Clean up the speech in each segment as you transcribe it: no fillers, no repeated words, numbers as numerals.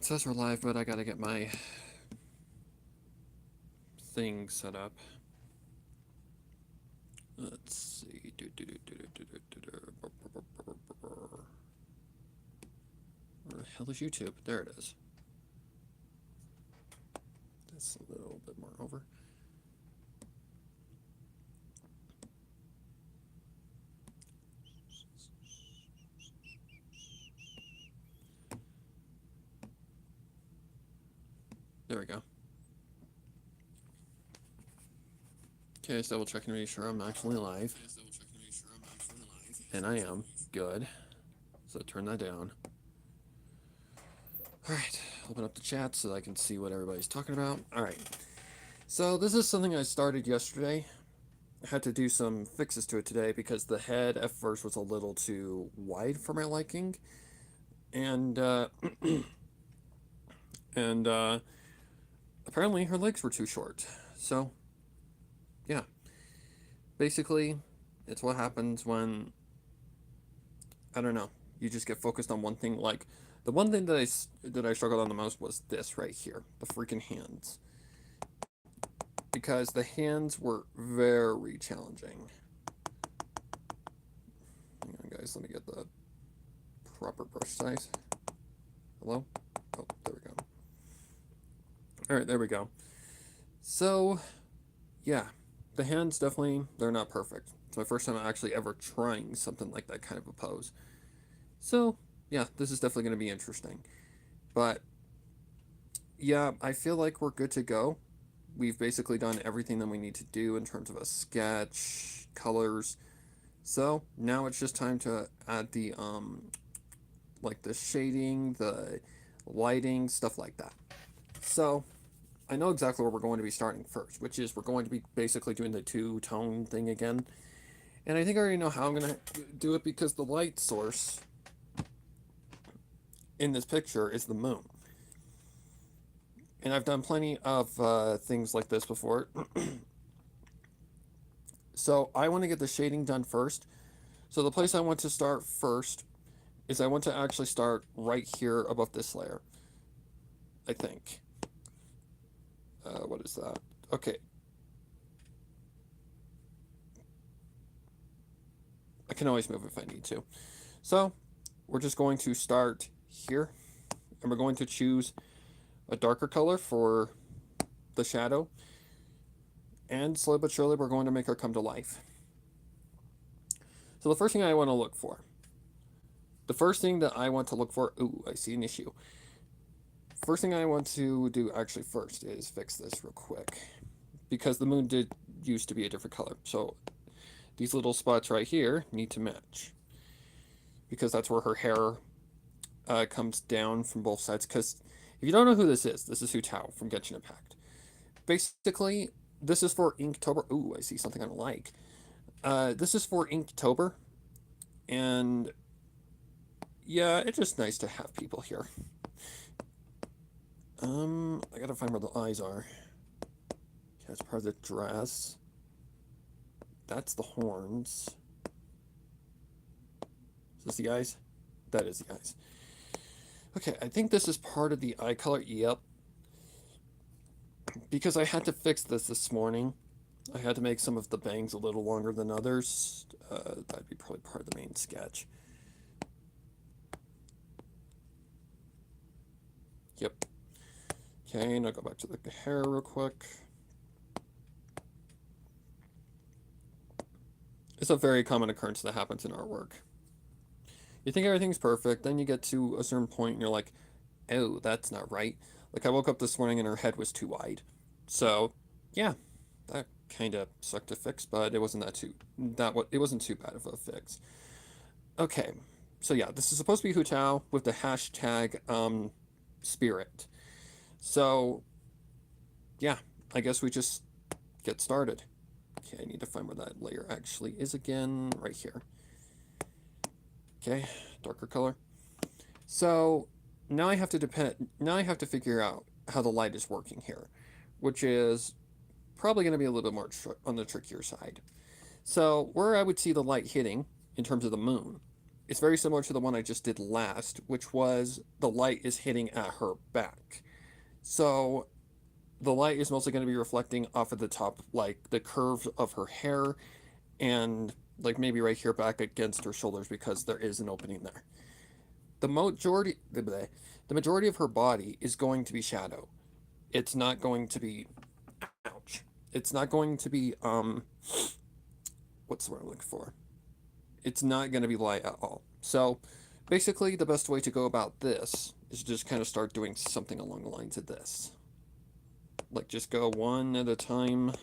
It says we're live, but I gotta get my thing set up. Let's see. Where the hell is YouTube? There it is. That's a little bit more over. There we go. Okay, so double checking to make sure I'm actually live. And I am. Good. So turn that down. Alright, open up the chat so I can see what everybody's talking about. Alright. So this is something I started yesterday. I had to do some fixes to it today because the head at first was a little too wide for my liking. And, and, apparently her legs were too short. So, yeah. Basically, it's what happens when, I don't know, you just get focused on one thing. Like, the one thing that I struggled on the most was this right here, the freaking hands. Because the hands were very challenging. Hang on, guys, let me get the proper brush size. Hello? Oh, there we go. Alright, there we go. So, yeah, the hands definitely, they're not perfect. It's my first time actually ever trying something like that kind of a pose. So, yeah, this is definitely going to be interesting. But, yeah, I feel like we're good to go. We've basically done everything that we need to do in terms of a sketch, colors. So, now it's just time to add the, like the shading, the lighting, stuff like that. So, I know exactly where we're going to be starting first, which is we're going to be basically doing the two-tone thing again. And I think I already know how I'm going to do it because the light source in this picture is the moon. And I've done plenty of things like this before. So I want to get the shading done first. So the place I want to start first is I want to actually start right here above this layer. I think. What is that? Okay. I can always move if I need to. So we're just going to start here. And we're going to choose a darker color for the shadow. And slowly but surely we're going to make her come to life. So the first thing I want to look for. The first thing that I want to look for... Ooh, I see an issue. First thing I want to do actually first is fix this real quick. Because the moon did used to be a different color. So these little spots right here need to match. Because that's where her hair comes down from both sides. Because if you don't know who this is Hu Tao from Genshin Impact. Basically, this is for Inktober. Ooh, I see something I don't like. This is for Inktober. And yeah, it's just nice to have people here. I gotta find where the eyes are. Okay, that's part of the dress. That's the horns. Is this the eyes? That is the eyes. Okay, I think this is part of the eye color. Yep. Because I had to fix this morning. I had to make some of the bangs a little longer than others. That'd be probably part of the main sketch. Yep. Okay, now go back to the hair real quick. It's a very common occurrence that happens in artwork. You think everything's perfect, then you get to a certain point and you're like, oh, that's not right. Like I woke up this morning and her head was too wide. So, yeah, that kind of sucked to fix, but it wasn't it wasn't too bad of a fix. Okay, so yeah, this is supposed to be Hu Tao with the hashtag spirit. So, yeah, I guess we just get started. Okay, I need to find where that layer actually is again, right here. Okay, darker color. So now I have to figure out how the light is working here, which is probably going to be a little bit more on the trickier side. So where I would see the light hitting in terms of the moon It's very similar to the one I just did last, which was the light is hitting at her back. So the light is mostly going to be reflecting off of the top, like the curve of her hair, and like maybe right here back against her shoulders because there is an opening there. The majority of her body is going to be shadow. It's not going to be, ouch. It's not going to be what's the word I'm looking for? It's not going to be light at all. So basically the best way to go about this is just kind of start doing something along the lines of this. Like just go one at a time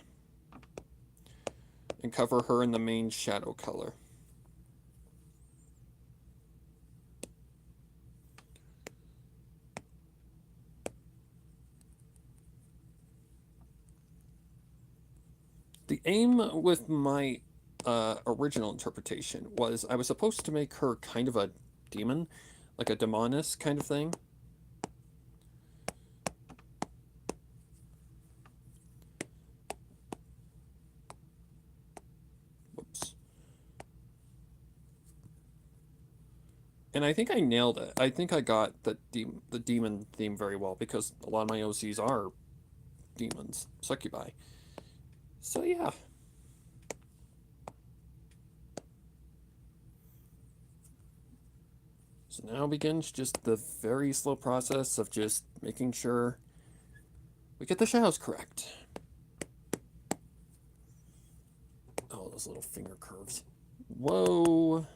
and cover her in the main shadow color. The aim with my original interpretation was I was supposed to make her kind of a demon, like a demoness kind of thing. Whoops. And I think I nailed it. I think I got the demon theme very well because a lot of my OCs are demons, succubi. So yeah. So now begins just the very slow process of just making sure we get the shadows correct. Oh, those little finger curves. Whoa.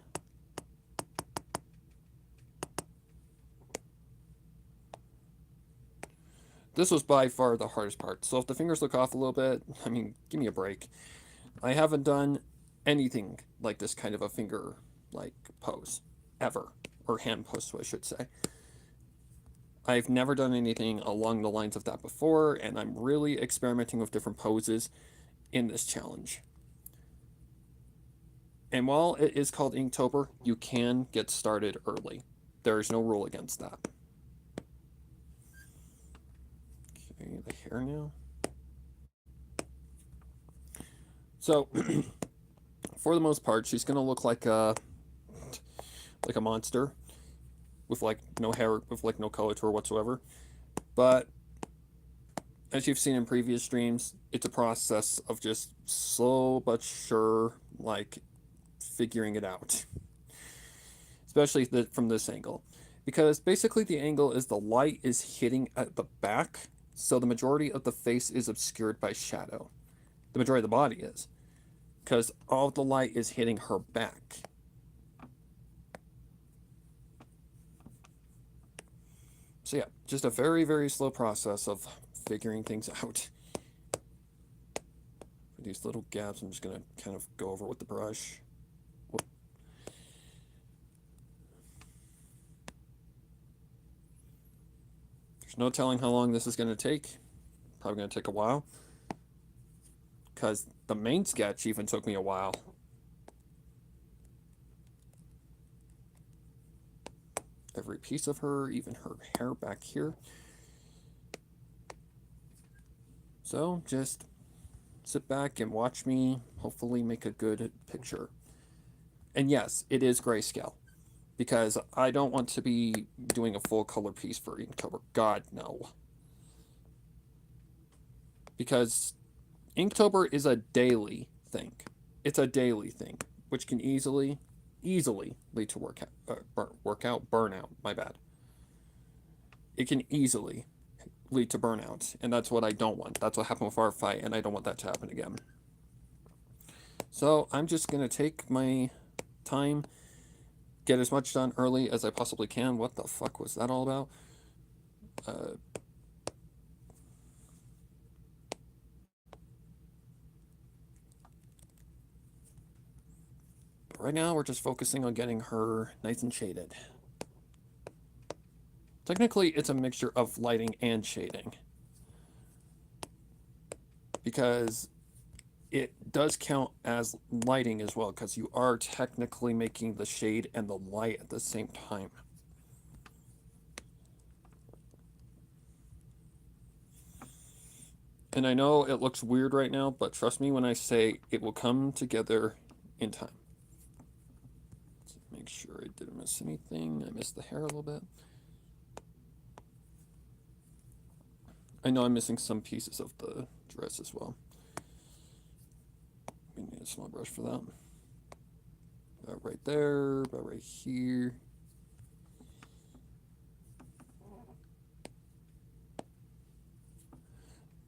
This was by far the hardest part. So if the fingers look off a little bit, I mean, give me a break. I haven't done anything like this kind of a finger like pose ever, or hand pose, I should say. I've never done anything along the lines of that before, and I'm really experimenting with different poses in this challenge. And while it is called Inktober, you can get started early. There is no rule against that. Okay, the hair now. So, for the most part, she's gonna look like a monster with like no hair, with like no color to her whatsoever. But as you've seen in previous streams, it's a process of just slow but sure, like figuring it out, especially from this angle, because basically the angle is the light is hitting at the back, so the majority of the face is obscured by shadow. The majority of the body is, because all the light is hitting her back. So yeah, just a very, very slow process of figuring things out. For these little gaps, I'm just going to kind of go over with the brush. Whoop. There's no telling how long this is going to take. Probably going to take a while. Because the main sketch even took me a while. Every piece of her, even her hair back here. So just sit back and watch me hopefully make a good picture. And yes, it is grayscale, because I don't want to be doing a full color piece for Inktober. God, no. Because Inktober is a daily thing. It's a daily thing, which can easily lead to burnout. My bad. It can easily lead to burnout, and that's what I don't want. That's what happened with our fight, and I don't want that to happen again. So I'm just gonna take my time, get as much done early as I possibly can. What the fuck was that all about? Right now, we're just focusing on getting her nice and shaded. Technically, it's a mixture of lighting and shading, because it does count as lighting as well, because you are technically making the shade and the light at the same time. And I know it looks weird right now, but trust me when I say it will come together in time. Make make sure I didn't miss anything. I missed the hair a little bit. I know I'm missing some pieces of the dress as well. We need a small brush for that. About right there, about right here.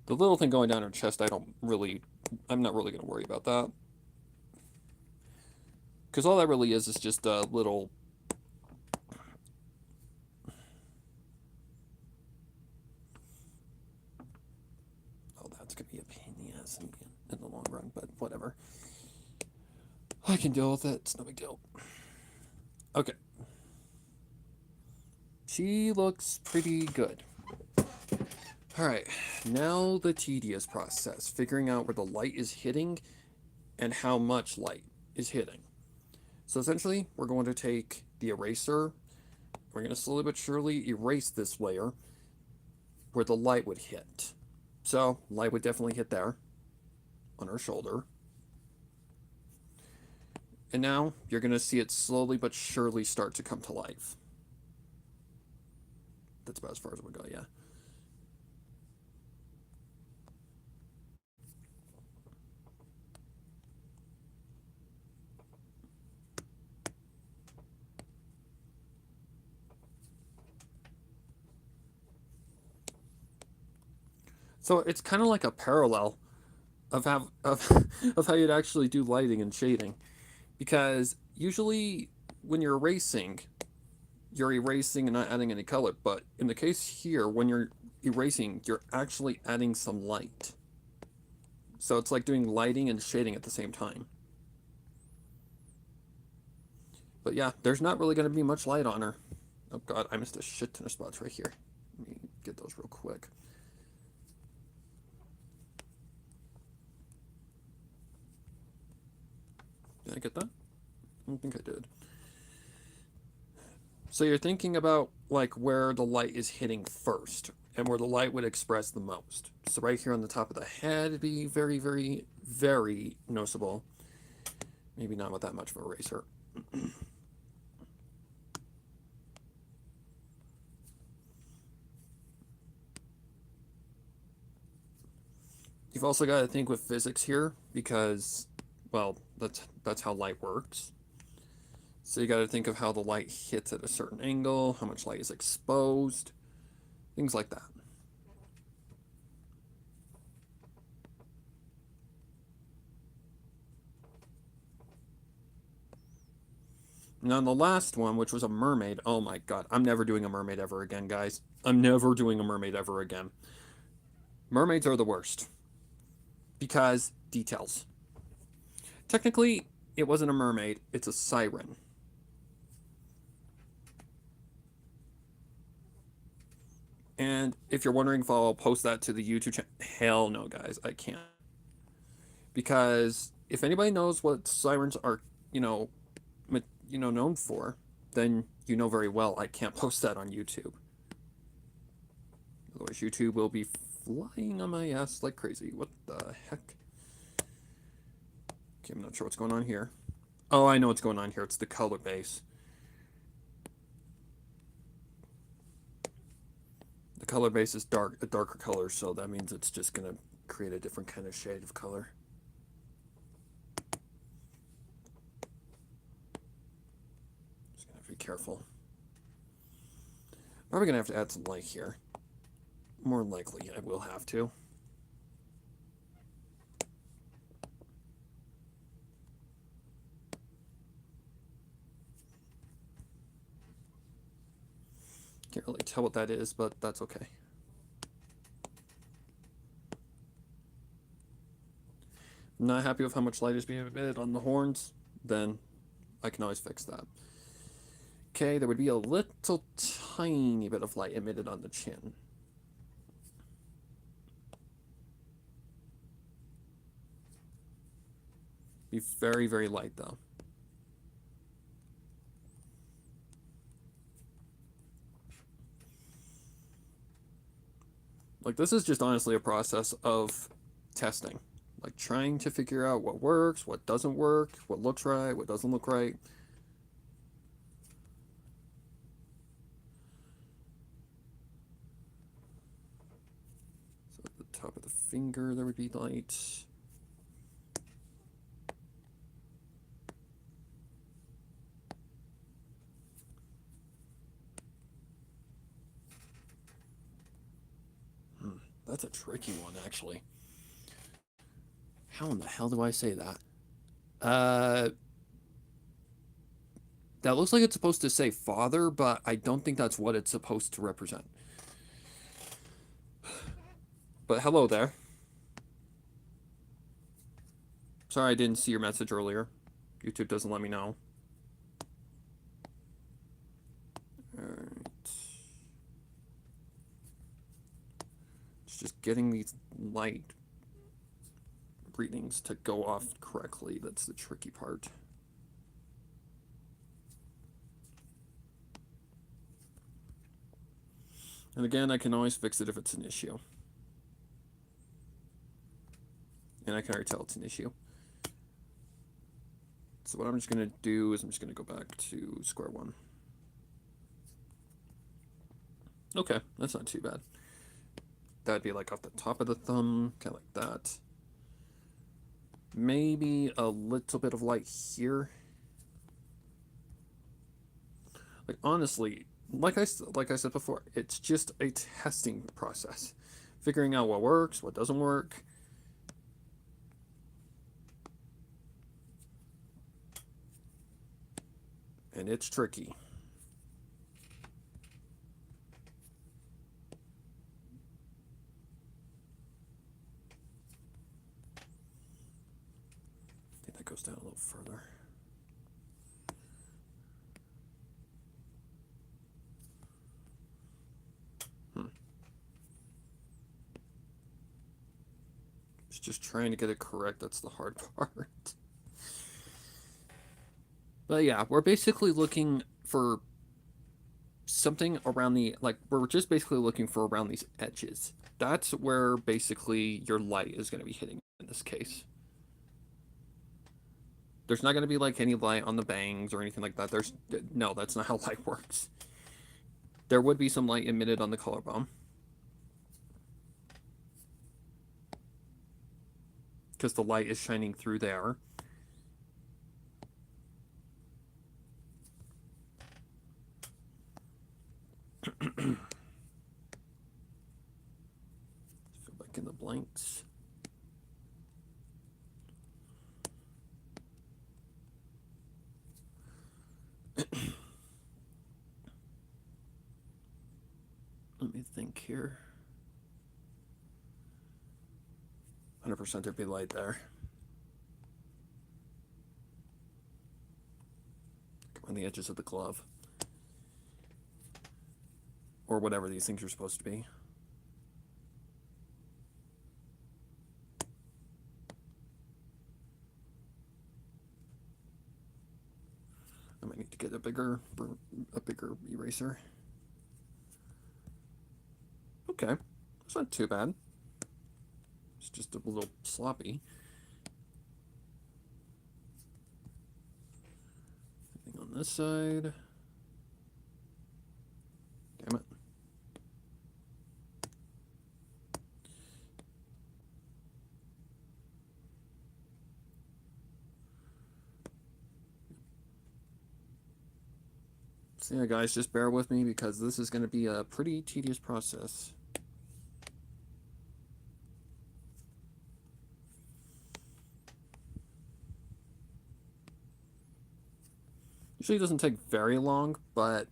The little thing going down her chest, I'm not really going to worry about that. Because all that really is just a little... Oh, that's going to be a pain in the ass in the long run, but whatever. I can deal with it. It's no big deal. Okay. She looks pretty good. Alright, now the tedious process. Figuring out where the light is hitting and how much light is hitting. So essentially, we're going to take the eraser. We're going to slowly but surely erase this layer where the light would hit. So, light would definitely hit there on her shoulder. And now, you're going to see it slowly but surely start to come to life. That's about as far as we'll go, yeah. So it's kind of like a parallel of how of how you'd actually do lighting and shading, because usually when you're erasing and not adding any color, but in the case here, when you're erasing, you're actually adding some light. So it's like doing lighting and shading at the same time. But yeah, there's not really going to be much light on her. Oh god, I missed a shit ton of spots right here. Let me get those real quick. Did I get that? I don't think I did. So you're thinking about like where the light is hitting first and where the light would express the most. So right here on the top of the head would be very, very, very noticeable. Maybe not with that much of a eraser. You've also got to think with physics here because, well, that's how light works. So you got to think of how the light hits at a certain angle, how much light is exposed, things like that. Now, the last one, which was a mermaid, oh my god, I'm never doing a mermaid ever again, guys. I'm never doing a mermaid ever again. Mermaids are the worst. Because details. Technically, it wasn't a mermaid, it's a siren. And if you're wondering if I'll post that to the YouTube channel, hell no, guys, I can't. Because if anybody knows what sirens are, known for, then you know very well I can't post that on YouTube. Otherwise, YouTube will be flying on my ass like crazy. What the heck? Okay, I'm not sure what's going on here. Oh, I know what's going on here. It's the color base. The color base is a darker color, so that means it's just going to create a different kind of shade of color. Just going to have to be careful. Probably going to have to add some light here. More likely, I will have to. Can't really tell what that is, but that's okay. I'm not happy with how much light is being emitted on the horns, then I can always fix that. Okay, there would be a little tiny bit of light emitted on the chin. Be very, very light though. Like, this is just honestly a process of testing. Like, trying to figure out what works, what doesn't work, what looks right, what doesn't look right. top of the finger, there would be light. That's a tricky one, actually. How in the hell do I say that? That looks like it's supposed to say father, but I don't think that's what it's supposed to represent. But hello there. Sorry I didn't see your message earlier. YouTube doesn't let me know. Alright. It's just getting these light readings to go off correctly. That's the tricky part. And again, I can always fix it if it's an issue. And I can already tell it's an issue. So what I'm just going to do is I'm just going to go back to square one. Okay, that's not too bad. That'd be like off the top of the thumb, kind of like that. Maybe a little bit of light here. Like, honestly, like I said before, it's just a testing process. Figuring out what works, what doesn't work. And it's tricky. I think that goes down a little further. It's just trying to get it correct. That's the hard part. But yeah, we're basically looking for something around the, like, we're just basically looking for around these edges. That's where basically your light is going to be hitting in this case. There's not going to be like any light on the bangs or anything like that. No, that's not how light works. There would be some light emitted on the collarbone, because the light is shining through there. Fill back in the blanks. Let me think here. 100% there'd be light there. On the edges of the glove. Or whatever these things are supposed to be. I might need to get a bigger eraser. Okay, it's not too bad. It's just a little sloppy. Anything on this side? Damn it. So yeah, guys, just bear with me because this is going to be a pretty tedious process. Usually it doesn't take very long, but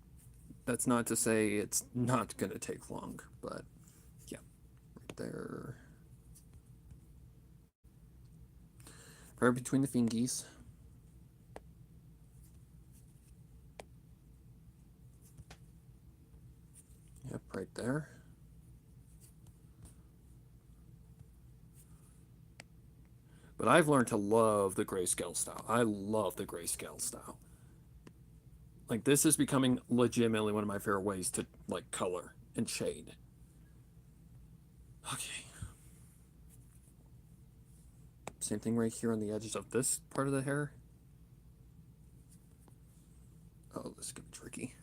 that's not to say it's not going to take long. But yeah, right there. Right between the fingies. Yep, right there. But I've learned to love the grayscale style. I love the grayscale style. Like, this is becoming legitimately one of my favorite ways to, like, color and shade. Okay. Same thing right here on the edges of this part of the hair. Oh, this is gonna be tricky.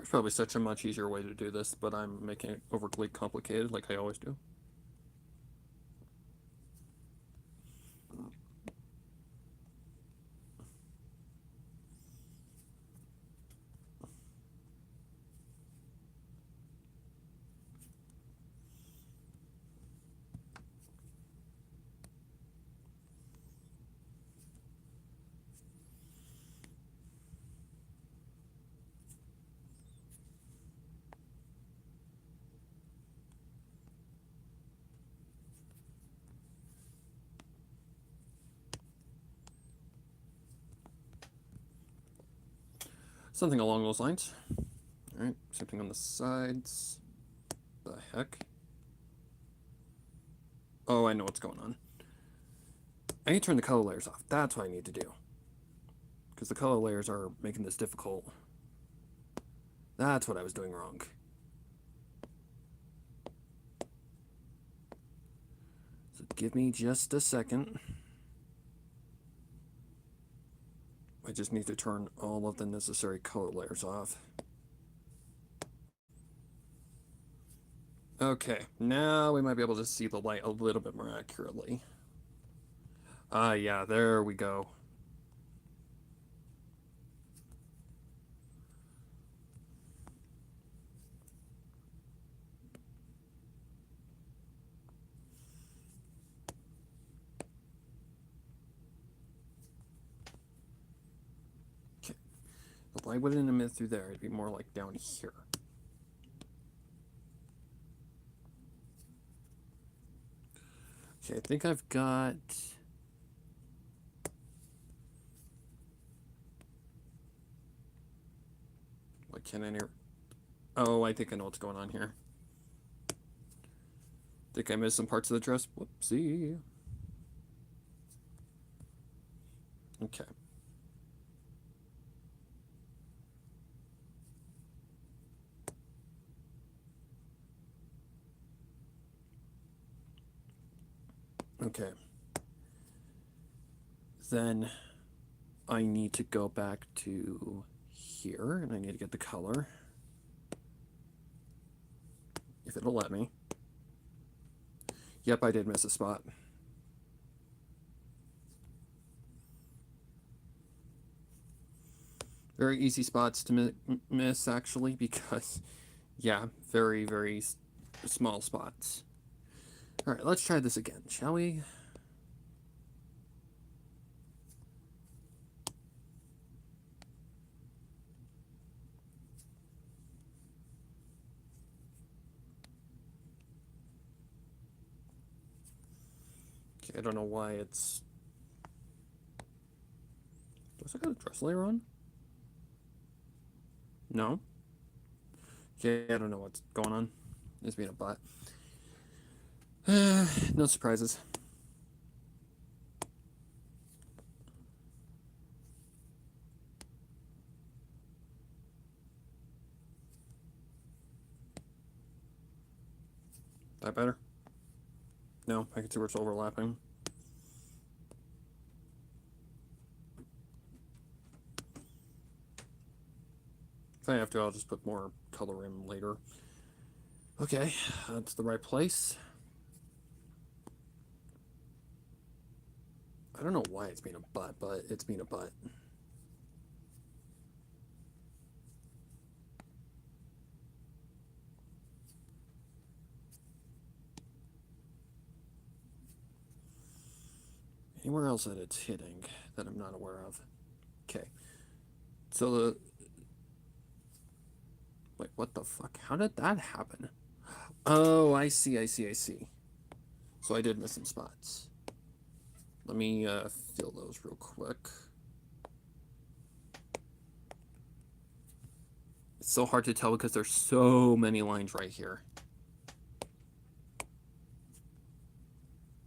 There's probably such a much easier way to do this, but I'm making it overly complicated like I always do. Something along those lines. Alright, something on the sides. The heck? Oh, I know what's going on. I need to turn the color layers off. That's what I need to do. Because the color layers are making this difficult. That's what I was doing wrong. So give me just a second. I just need to turn all of the necessary color layers off. Okay, now we might be able to see the light a little bit more accurately. Yeah, there we go. Okay, the light wouldn't emit through there. It'd be more like down here. Okay, I think I've got... What can I hear? Oh, I think I know what's going on here. Think I missed some parts of the dress. Whoopsie. Okay. Okay. Then I need to go back to here, and I need to get the color. If it'll let me. Yep, I did miss a spot. Very easy spots to miss, actually, because, yeah, very, very small spots. All right, let's try this again, shall we? Okay, I don't know why it's... Does I got a dress layer on? No? Okay, I don't know what's going on. It's being a butt. No surprises. That better? No, I can see where it's overlapping. If I have to, I'll just put more color in later. Okay, that's the right place. I don't know why it's being a butt, but it's being a butt. Anywhere else that it's hitting that I'm not aware of? Okay. So the... Wait, what the fuck? How did that happen? Oh, I see. So I did miss some spots. Let me fill those real quick. It's so hard to tell because there's so many lines right here.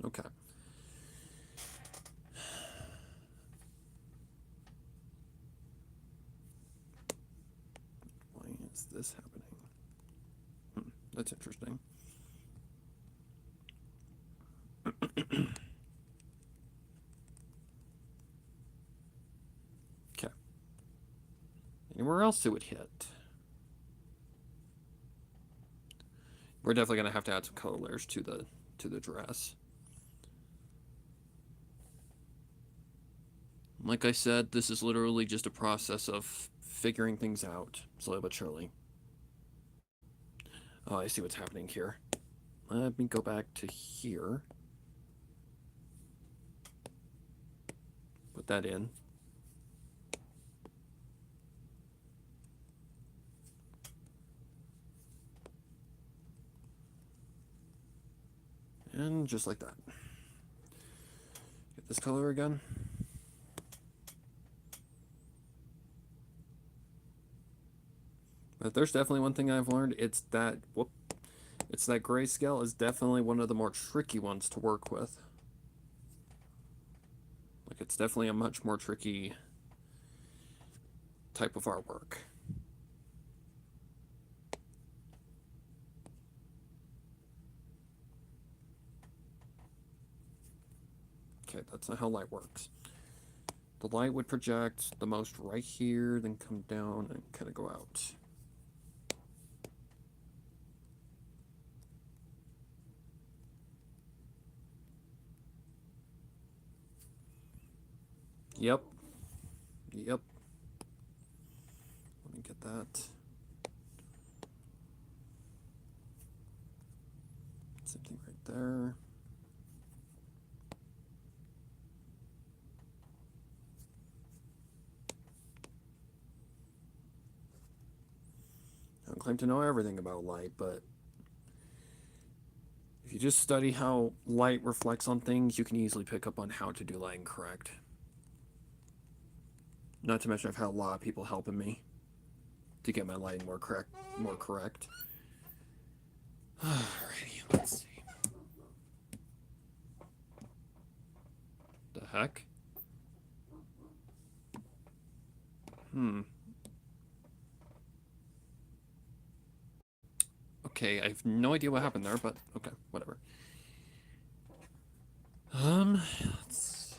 Okay. Why is this happening? That's interesting. Okay. Anywhere else it would hit? We're definitely going to have to add some color layers to the dress. Like I said, this is literally just a process of figuring things out, slowly but surely. Oh, I see what's happening here. Let me go back to here. Put that in. And just like that. Get this color again. But there's definitely one thing I've learned. It's that grayscale is definitely one of the more tricky ones to work with. Like, it's definitely a much more tricky type of artwork. Okay, that's not how light works. The light would project the most right here, then come down and kind of go out. Yep. Yep. Let me get that. Same thing right there. I don't claim to know everything about light, but if you just study how light reflects on things, you can easily pick up on how to do lighting correct. Not to mention I've had a lot of people helping me to get my lighting more correct. Alrighty, let's see. The heck? Okay, I have no idea what happened there, but okay, whatever. Let's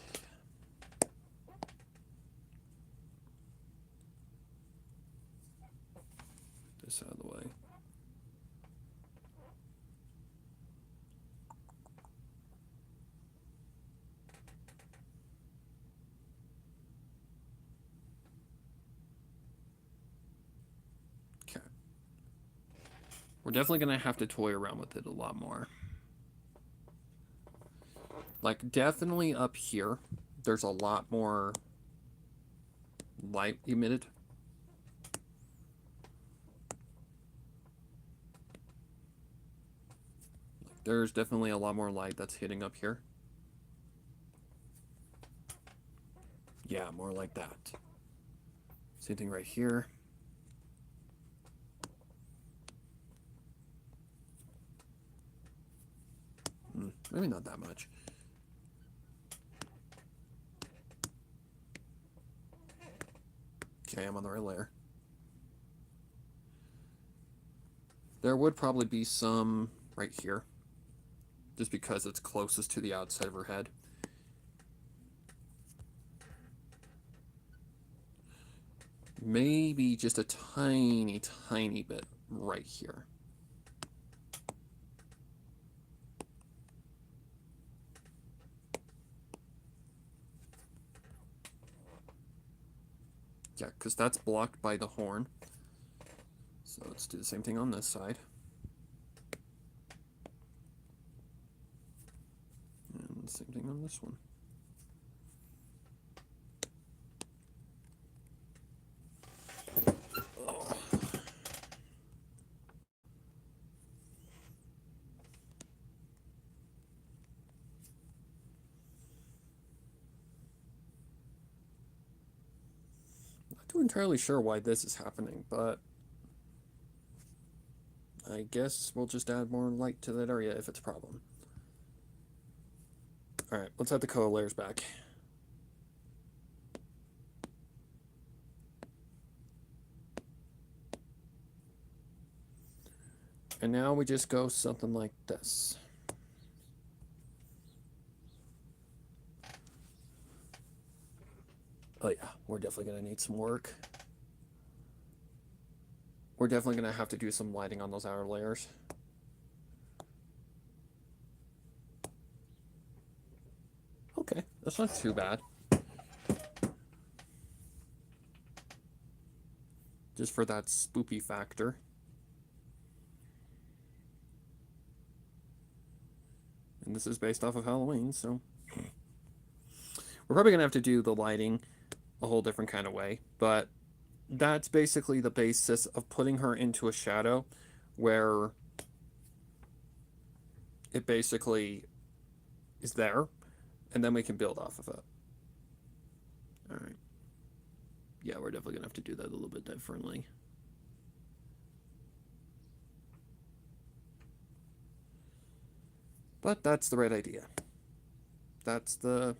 this out of the way. Okay. We're definitely going to have to toy around with it a lot more. Like, definitely up here, there's a lot more light emitted. There's definitely a lot more light that's hitting up here. Yeah, more like that. Same thing right here. Maybe not that much. Okay, I'm on the right layer. There would probably be some right here, just because it's closest to the outside of her head. Maybe just a tiny, tiny bit right here. Yeah, because that's blocked by the horn. So let's do the same thing on this side. And the same thing on this one. Oh. Not too entirely sure why this is happening, but I guess we'll just add more light to that area if it's a problem. Alright, let's add the color layers back. And now we just go something like this. Oh yeah, we're definitely going to need some work. We're definitely going to have to do some lighting on those outer layers. That's not too bad. Just for that spoopy factor. And this is based off of Halloween, so... We're probably going to have to do the lighting a whole different kind of way, but that's basically the basis of putting her into a shadow where it basically is there, and then we can build off of it. All right. Yeah, we're definitely going to have to do that a little bit differently. But that's the right idea. That's the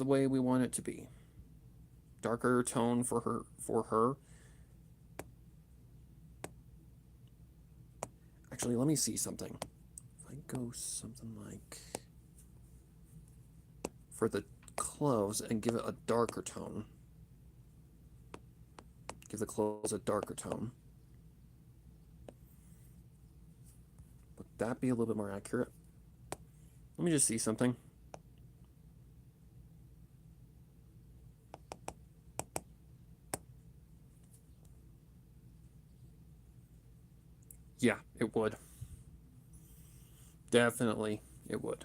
way we want it to be. Darker tone for her. Actually, let me see something. If I go something like for the clothes and give it a darker tone. Give the clothes a darker tone. Would that be a little bit more accurate? Let me just see something. Yeah, it would. Definitely, it would.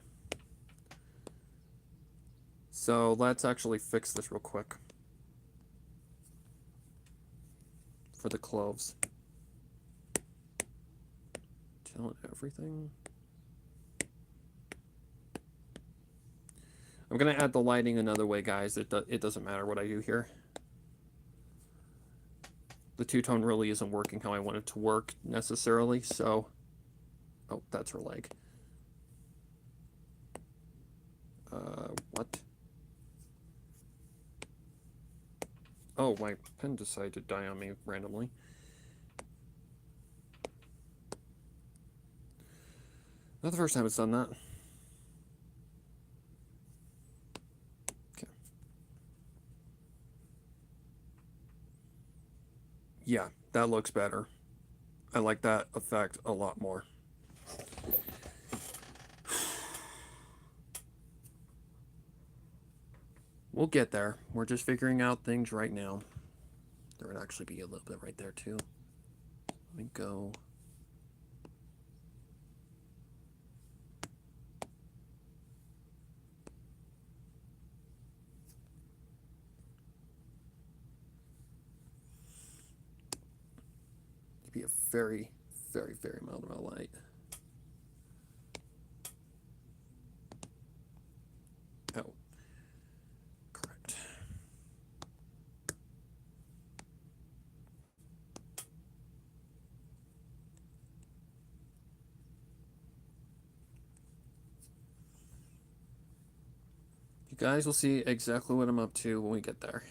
So let's actually fix this real quick. For the cloves. Tell it everything. I'm going to add the lighting another way, guys. It doesn't matter what I do here. The two-tone really isn't working how I want it to work necessarily, so... Oh, that's her leg. What? Oh, my pen decided to die on me randomly. Not the first time it's done that. Okay. Yeah, that looks better. I like that effect a lot more. We'll get there. We're just figuring out things right now. There would actually be a little bit right there too. Let me go. It'd be a very, very, very mild amount of light. Oh. Correct. You guys will see exactly what I'm up to when we get there.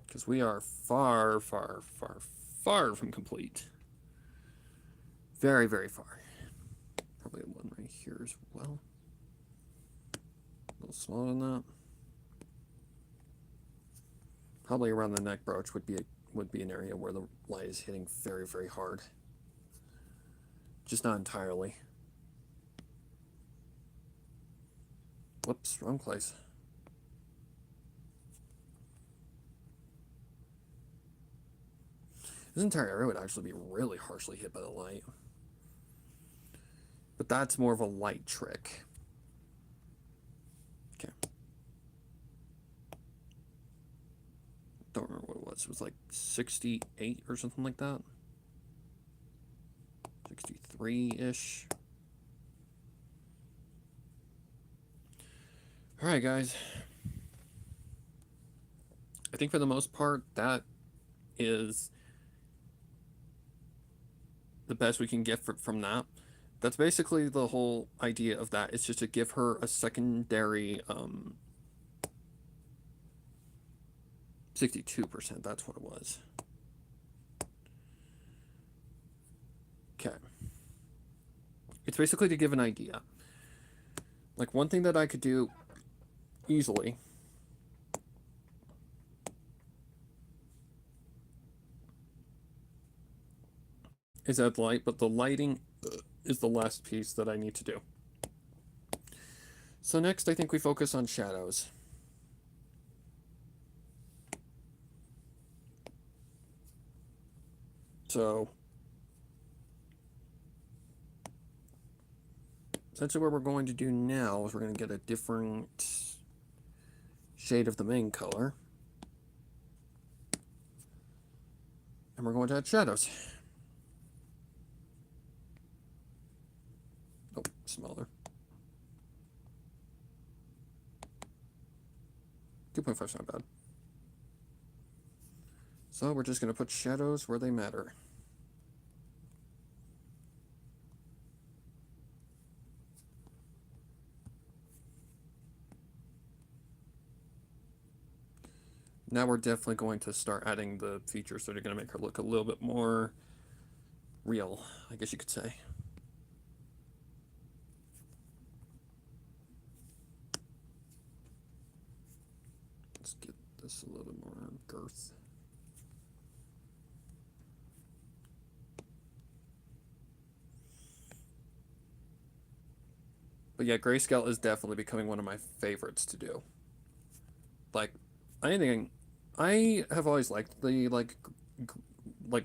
Because we are far, far, far, far from complete. Very, very far. Probably one right here as well. A little smaller than that. Probably around the neck brooch would be an area where the light is hitting very, very hard. Just not entirely. Whoops, wrong place. This entire area would actually be really harshly hit by the light. But that's more of a light trick. Okay. Don't remember what it was. It was like 68 or something like that. 63-ish. Alright, guys. I think for the most part, that is the best we can get from that. That's basically the whole idea of that. It's just to give her a secondary 62%. That's what it was. Okay. It's basically to give an idea. Like, one thing that I could do easily is add light, but the lighting is the last piece that I need to do. So next, I think we focus on shadows. So essentially what we're going to do now is we're going to get a different shade of the main color. And we're going to add shadows. Oh, smaller. 2.5 is not bad. So we're just going to put shadows where they matter. Now we're definitely going to start adding the features that are going to make her look a little bit more real, I guess you could say. Let's get this a little bit more girth. But yeah, grayscale is definitely becoming one of my favorites to do. Like, I have always liked the like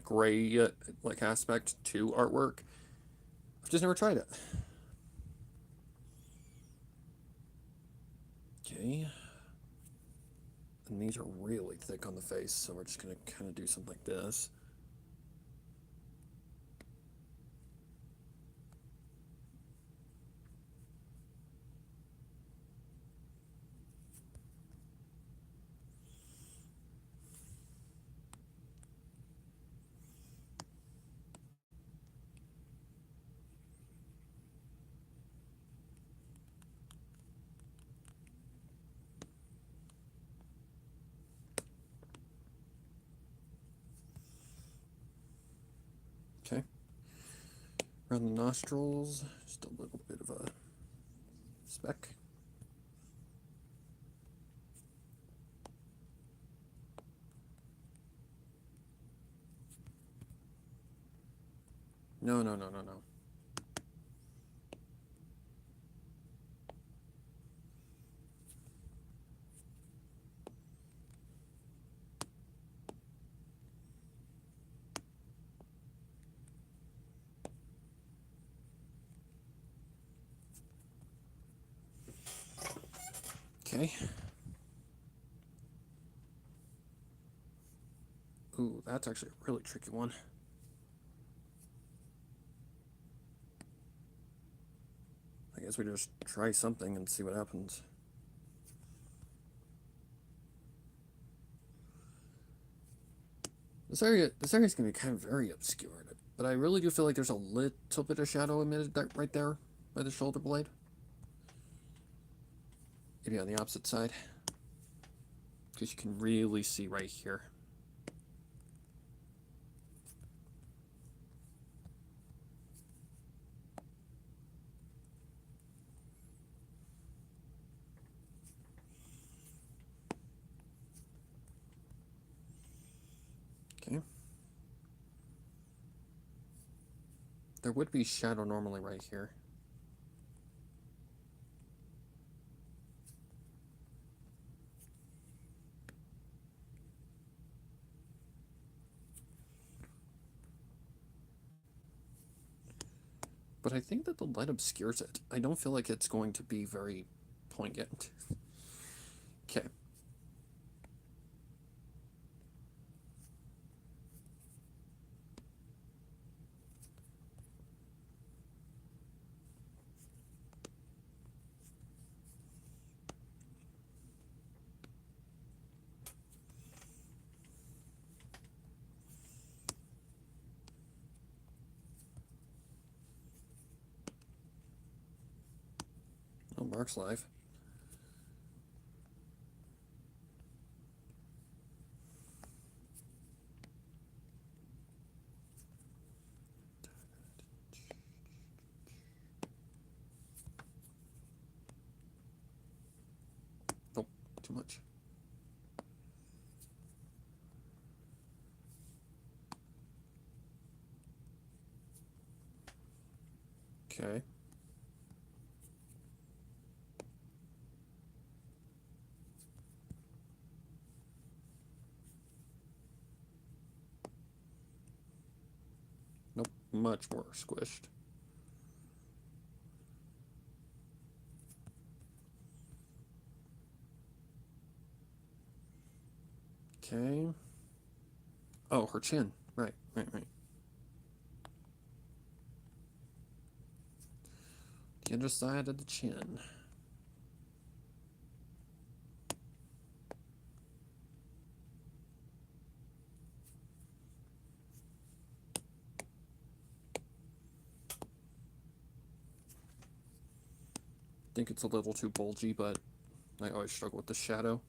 gray like aspect to artwork. I've just never tried it. Okay. And these are really thick on the face, so we're just gonna kind of do something like this. Okay. Around the nostrils, just a little bit of a speck. No, no, no, no, no. Okay. Ooh, that's actually a really tricky one. I guess we just try something and see what happens. This area is going to be kind of very obscured, but I really do feel like there's a little bit of shadow emitted right there by the shoulder blade. Maybe on the opposite side, because you can really see right here. Okay. There would be shadow normally right here. But I think that the light obscures it. I don't feel like it's going to be very poignant. Okay. Oh, Mark's live. Oh, too much. Okay. Nope, much more squished. Okay. Oh, her chin. Right. The underside of the chin. I think it's a little too bulgy, but I always struggle with the shadow.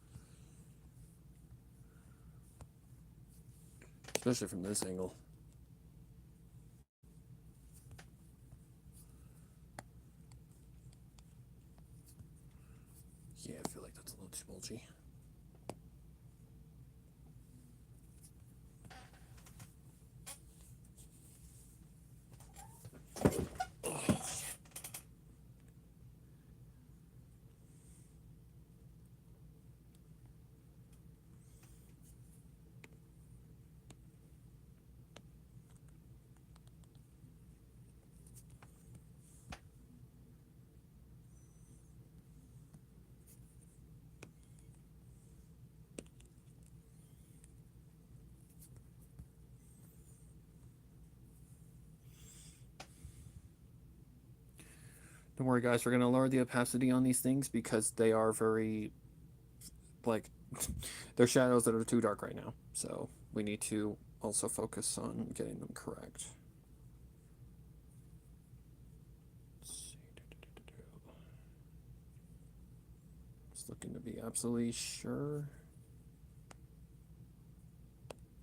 Especially from this angle. Yeah, I feel like that's a little too bulgy. Don't worry, guys. We're going to lower the opacity on these things because they are very, like, they're shadows that are too dark right now. So we need to also focus on getting them correct. Just looking to be absolutely sure.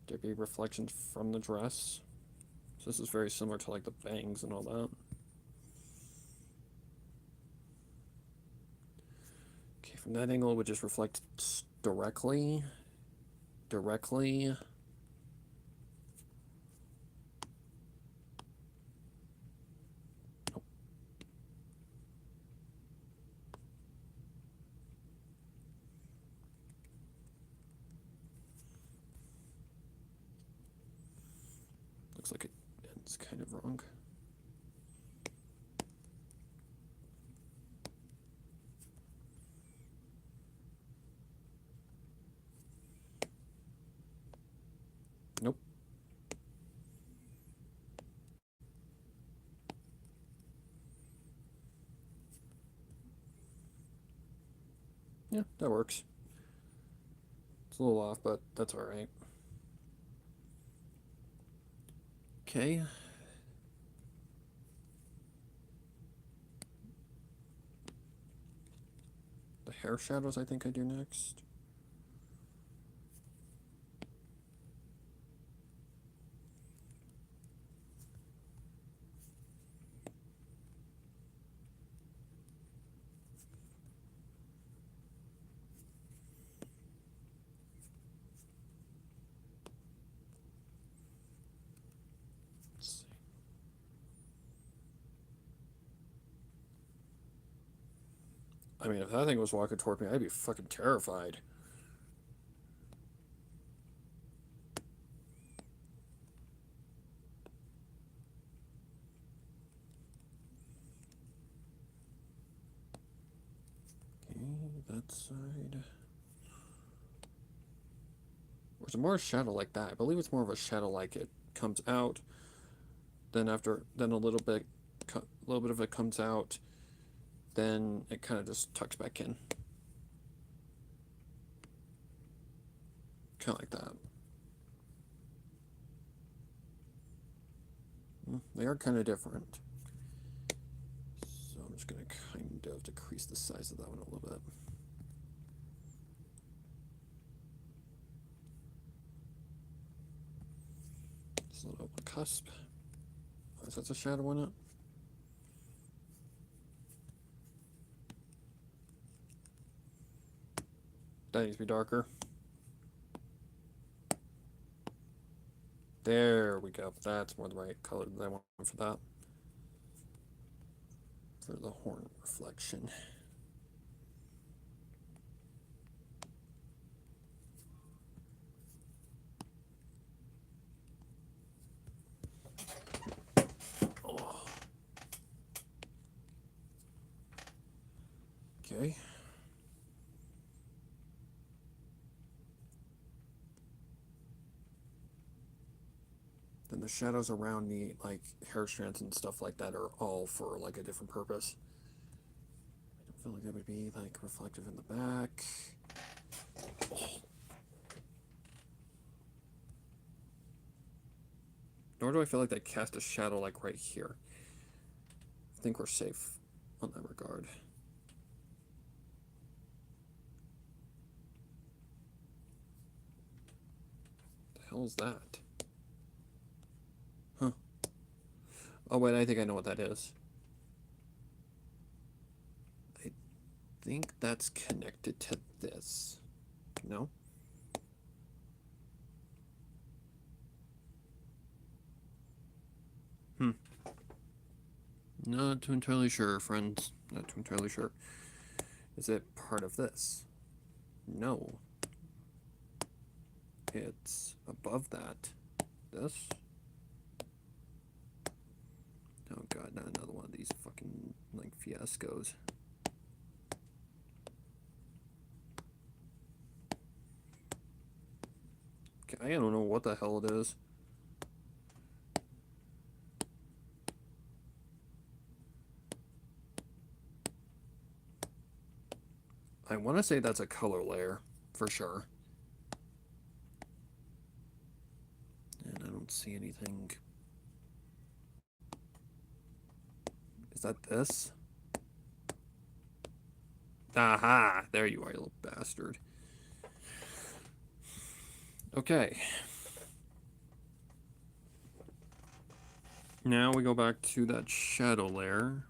There be reflections from the dress. So this is very similar to like the bangs and all that. Okay, from that angle it would just reflect directly. Nope. Looks like it's kind of wrong. Nope. Yeah, that works. It's a little off, but that's alright. Okay. The hair shadows I think I do next. I mean, if that thing was walking toward me, I'd be fucking terrified. Okay, that side. Or is it more a shadow like that? I believe it's more of a shadow like it comes out, then then a little bit of it comes out, then it kind of just tucks back in. Kind of like that. They are kind of different. So I'm just going to kind of decrease the size of that one a little bit. Just a little cusp. Oh, is that a shadow on it? That needs to be darker. There we go. That's more the right color than I want for that. For the horn reflection. Oh. Okay. Then the shadows around the like hair strands and stuff like that are all for like a different purpose. I don't feel like that would be like reflective in the back. Oh. Nor do I feel like they cast a shadow like right here. I think we're safe on that regard. What the hell is that? Huh. Oh wait, I think I know what that is. I think that's connected to this. No? Not too entirely sure, friends. Not too entirely sure. Is it part of this? No. It's above that. This? Oh god, not another one of these fucking, like, fiascos. Okay, I don't know what the hell it is. I want to say that's a color layer, for sure. And I don't see anything. Is that this? Aha! There you are, you little bastard. Okay. Now we go back to that shadow layer.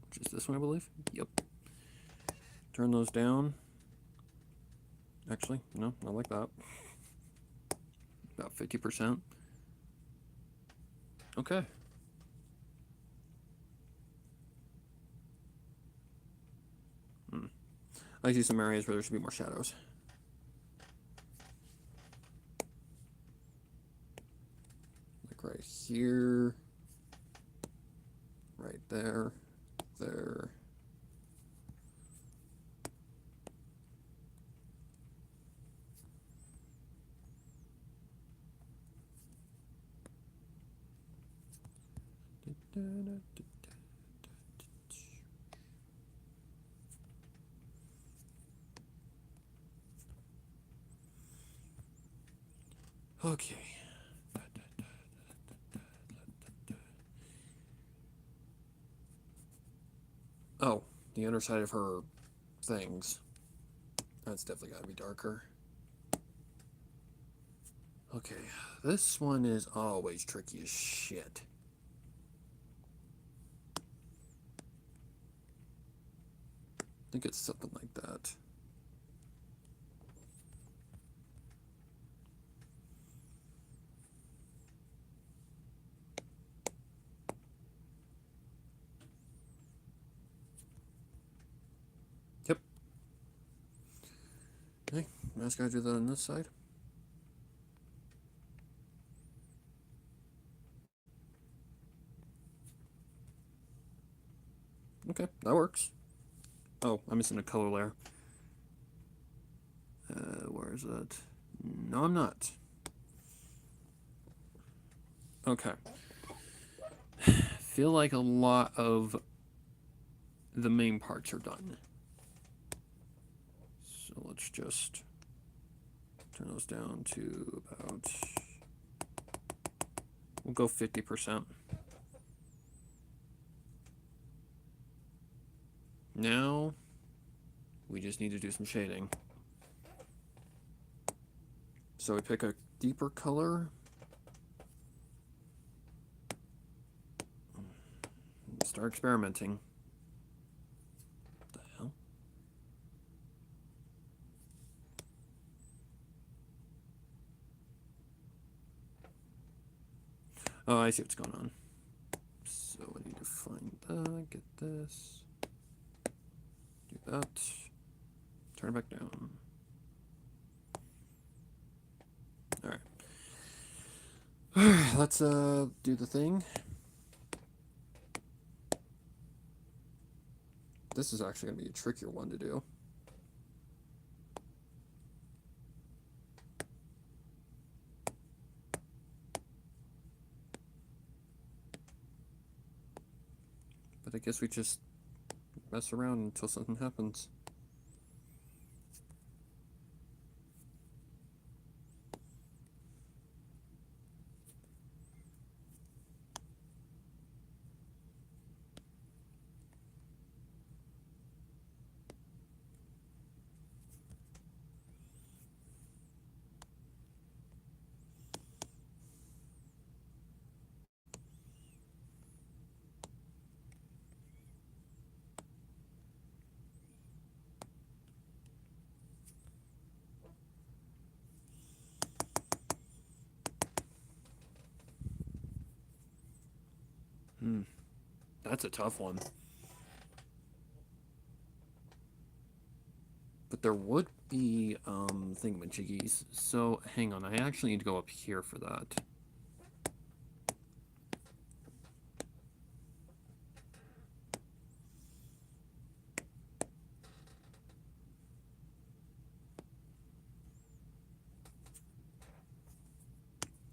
Which is this one, I believe? Yep. Turn those down. Actually, no, not like that. About 50%. Okay. I see some areas where there should be more shadows. Like right here. Right there. There. Okay. Oh, the underside of her things. That's definitely got to be darker. Okay, this one is always tricky as shit. I think it's something like that. Yep. Okay, I just gotta do that on this side. Okay, that works. Oh, I'm missing a color layer. Where is it? No, I'm not. Okay. Feel like a lot of the main parts are done. So let's just turn those down to about, we'll go 50%. Now, we just need to do some shading. So we pick a deeper color. Start experimenting. What the hell? Oh, I see what's going on. So I need to find that, get this, do that, turn it back down. Alright. Alright, let's do the thing. This is actually going to be a trickier one to do. But I guess we just mess around until something happens. That's a tough one. But there would be thingamajiggies. So hang on, I actually need to go up here for that.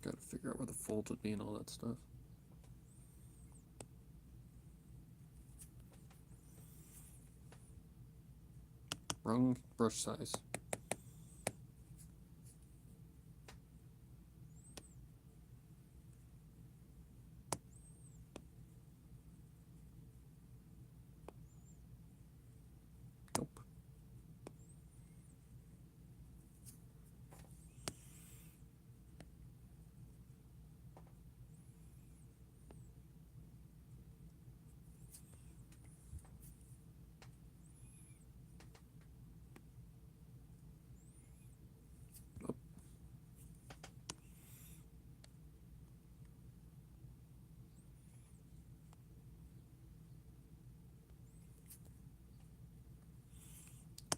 Gotta figure out where the folds would be and all that stuff. Wrong brush size. Nope.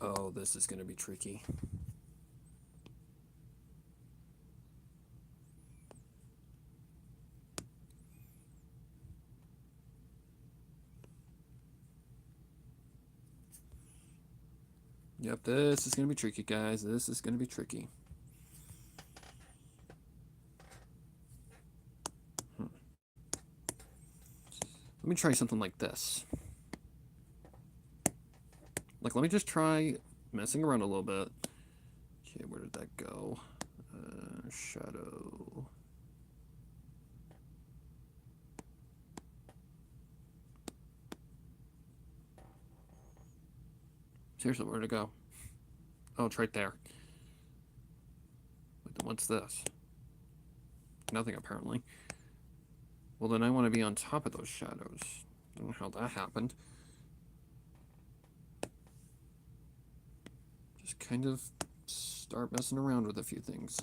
Oh, this is going to be tricky. Yep, this is going to be tricky, guys. This is going to be tricky. Let me try something like this. Like, let me just try messing around a little bit. Okay, where did that go? Shadow. Seriously, where'd it go? Oh, it's right there. What's this? Nothing, apparently. Well, then I want to be on top of those shadows. I don't know how that happened. Just kind of start messing around with a few things.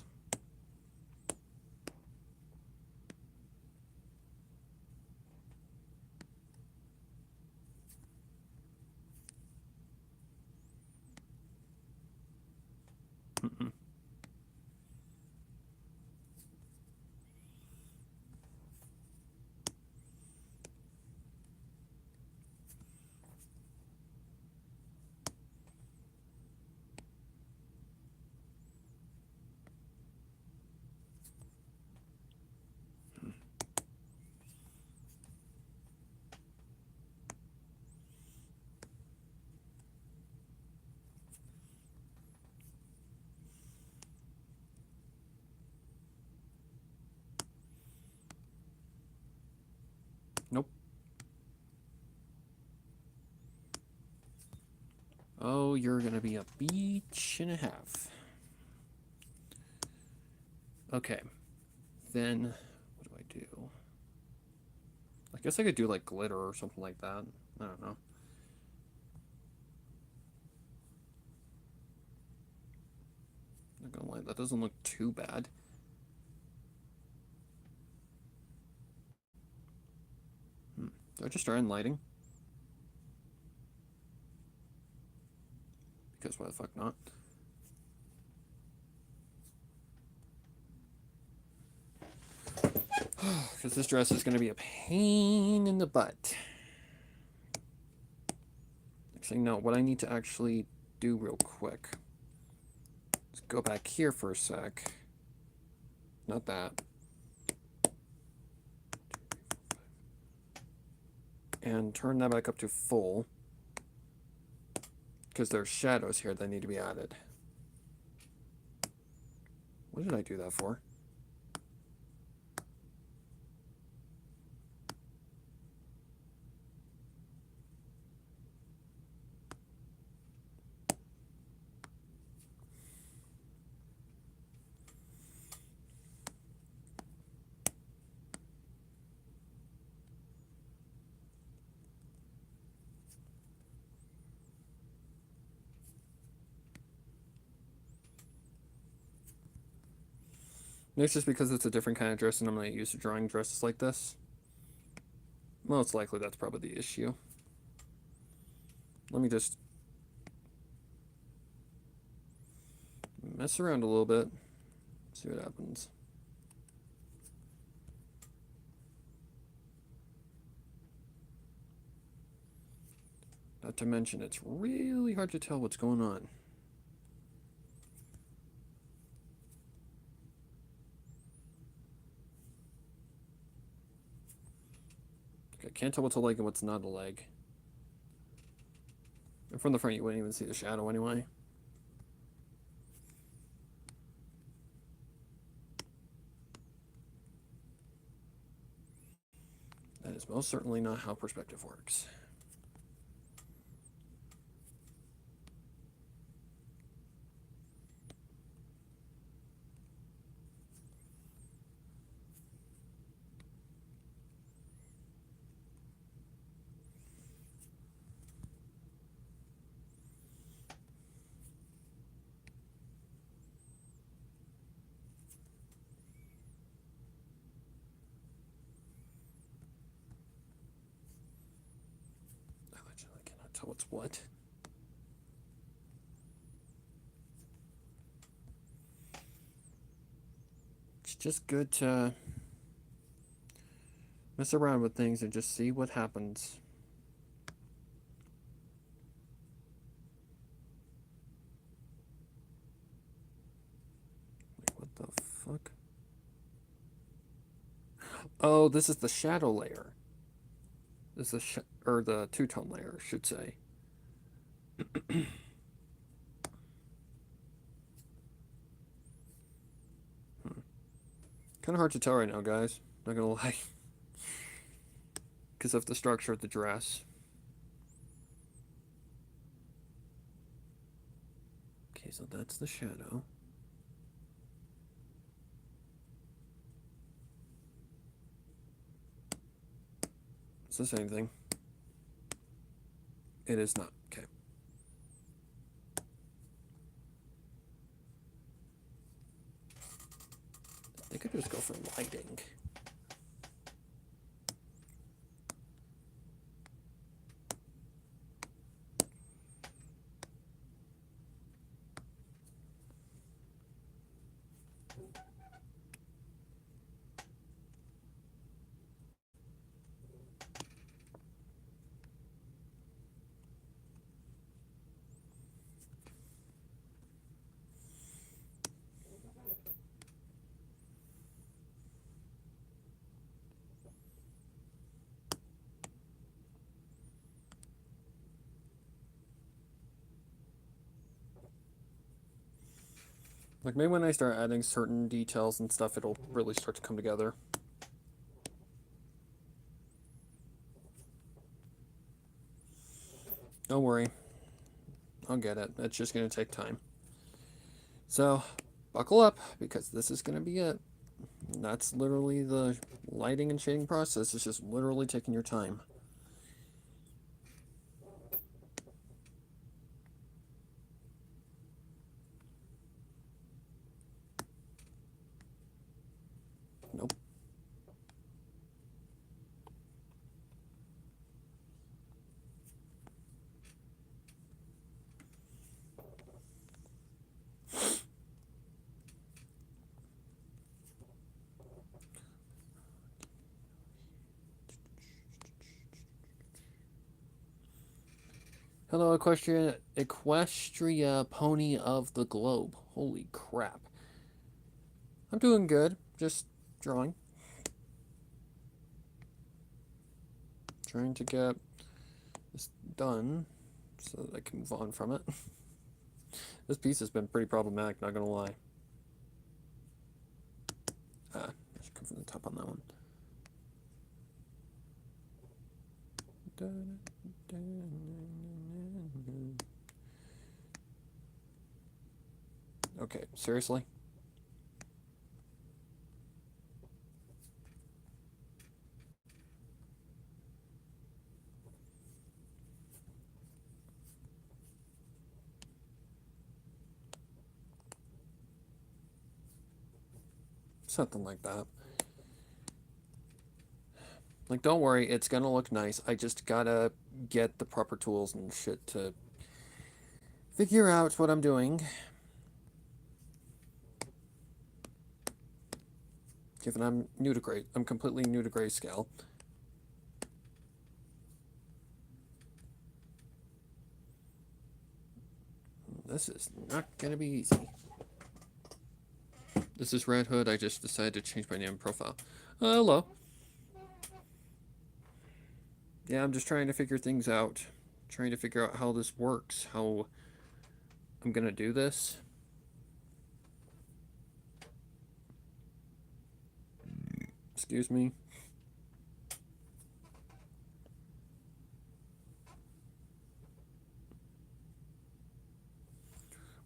Nope. Oh, you're gonna be a beach and a half. Okay. Then, what do I do? I guess I could do like glitter or something like that. I don't know. Not gonna lie, that doesn't look too bad. I just try in lighting? Because why the fuck not? Because this dress is going to be a pain in the butt. Actually, no. What I need to actually do real quick is go back here for a sec. Not that. And turn that back up to full. Because there's shadows here that need to be added. What did I do that for? Maybe it's just because it's a different kind of dress and I'm not used to drawing dresses like this. Most likely that's probably the issue. Let me just mess around a little bit. See what happens. Not to mention, it's really hard to tell what's going on. I can't tell what's a leg and what's not a leg. And from the front, you wouldn't even see the shadow anyway. That is most certainly not how perspective works. I cannot tell what's what. It's just good to mess around with things and just see what happens. Wait, what the fuck? Oh, this is the shadow layer. This is or the two-tone layer, I should say. Kind of hard to tell right now, guys. Not gonna lie. Because of the structure of the dress. Okay, so that's the shadow. Is this anything? It is not. Okay. I could just go for lighting. Like maybe when I start adding certain details and stuff, it'll really start to come together. Don't worry. I'll get it. It's just going to take time. So, buckle up, because this is going to be it. That's literally the lighting and shading process. It's just literally taking your time. Nope. Hello, Equestria Pony of the Globe. Holy crap. I'm doing good. Just drawing. Trying to get this done so that I can move on from it. This piece has been pretty problematic, not gonna lie. I should come from the top on that one. Okay, seriously? Something like that. Like, don't worry, it's gonna look nice. I just gotta get the proper tools and shit to figure out what I'm doing. Given I'm new to gray, I'm completely new to grayscale. This is not gonna be easy. This is Red Hood. I just decided to change my name profile. Hello. Yeah, I'm just trying to figure things out. Trying to figure out how this works. How I'm gonna do this. Excuse me.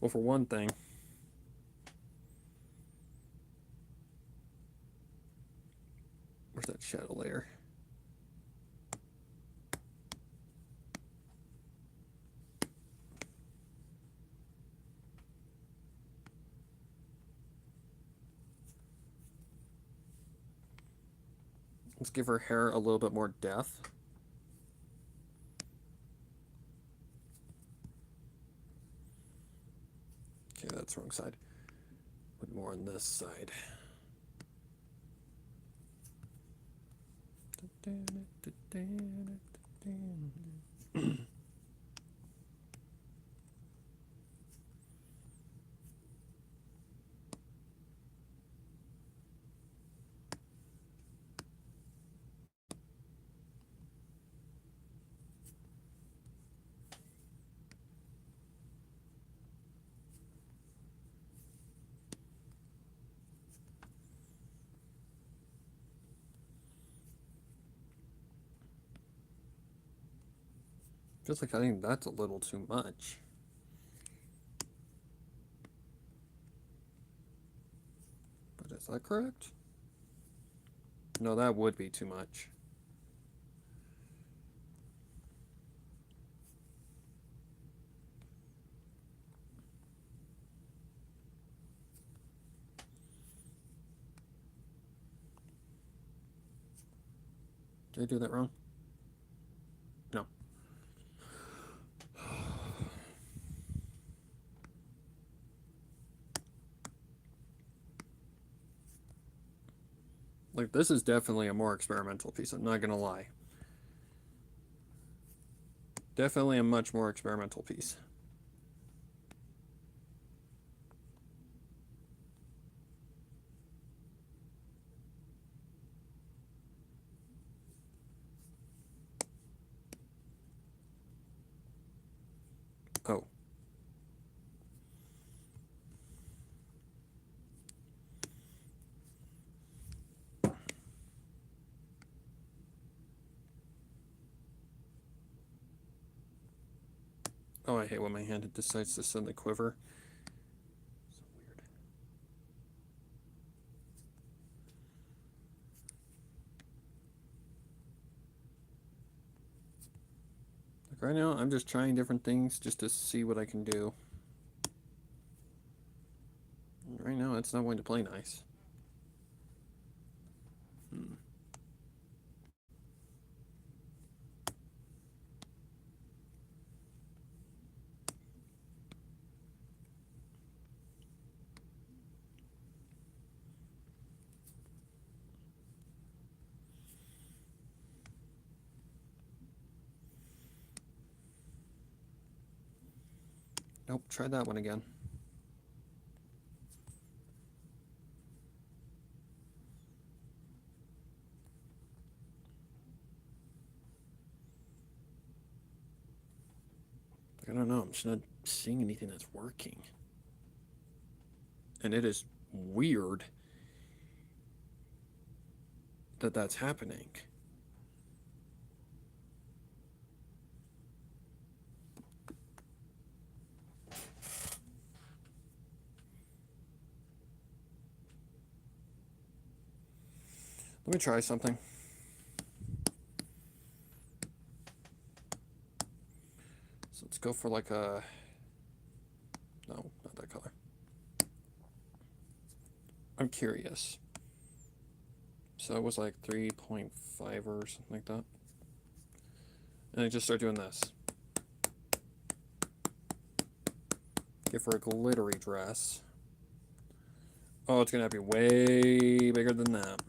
Well, for one thing, where's that shadow layer? Let's give her hair a little bit more depth. Okay, that's the wrong side. Put more on this side. Feels like I think that's a little too much. But is that correct? No, that would be too much. Did I do that wrong? No. Like, this is definitely a more experimental piece, I'm not gonna lie. Definitely a much more experimental piece. Oh. Oh, I hate when my hand decides to suddenly quiver. So weird. Like right now, I'm just trying different things just to see what I can do. Right now, it's not going to play nice. Nope, try that one again. I don't know. I'm just not seeing anything that's working. And it is weird that that's happening. Let me try something. So let's go for like a... No, not that color. I'm curious. So it was like 3.5 or something like that. And I just start doing this. Give her a glittery dress. Oh, it's going to have to be way bigger than that.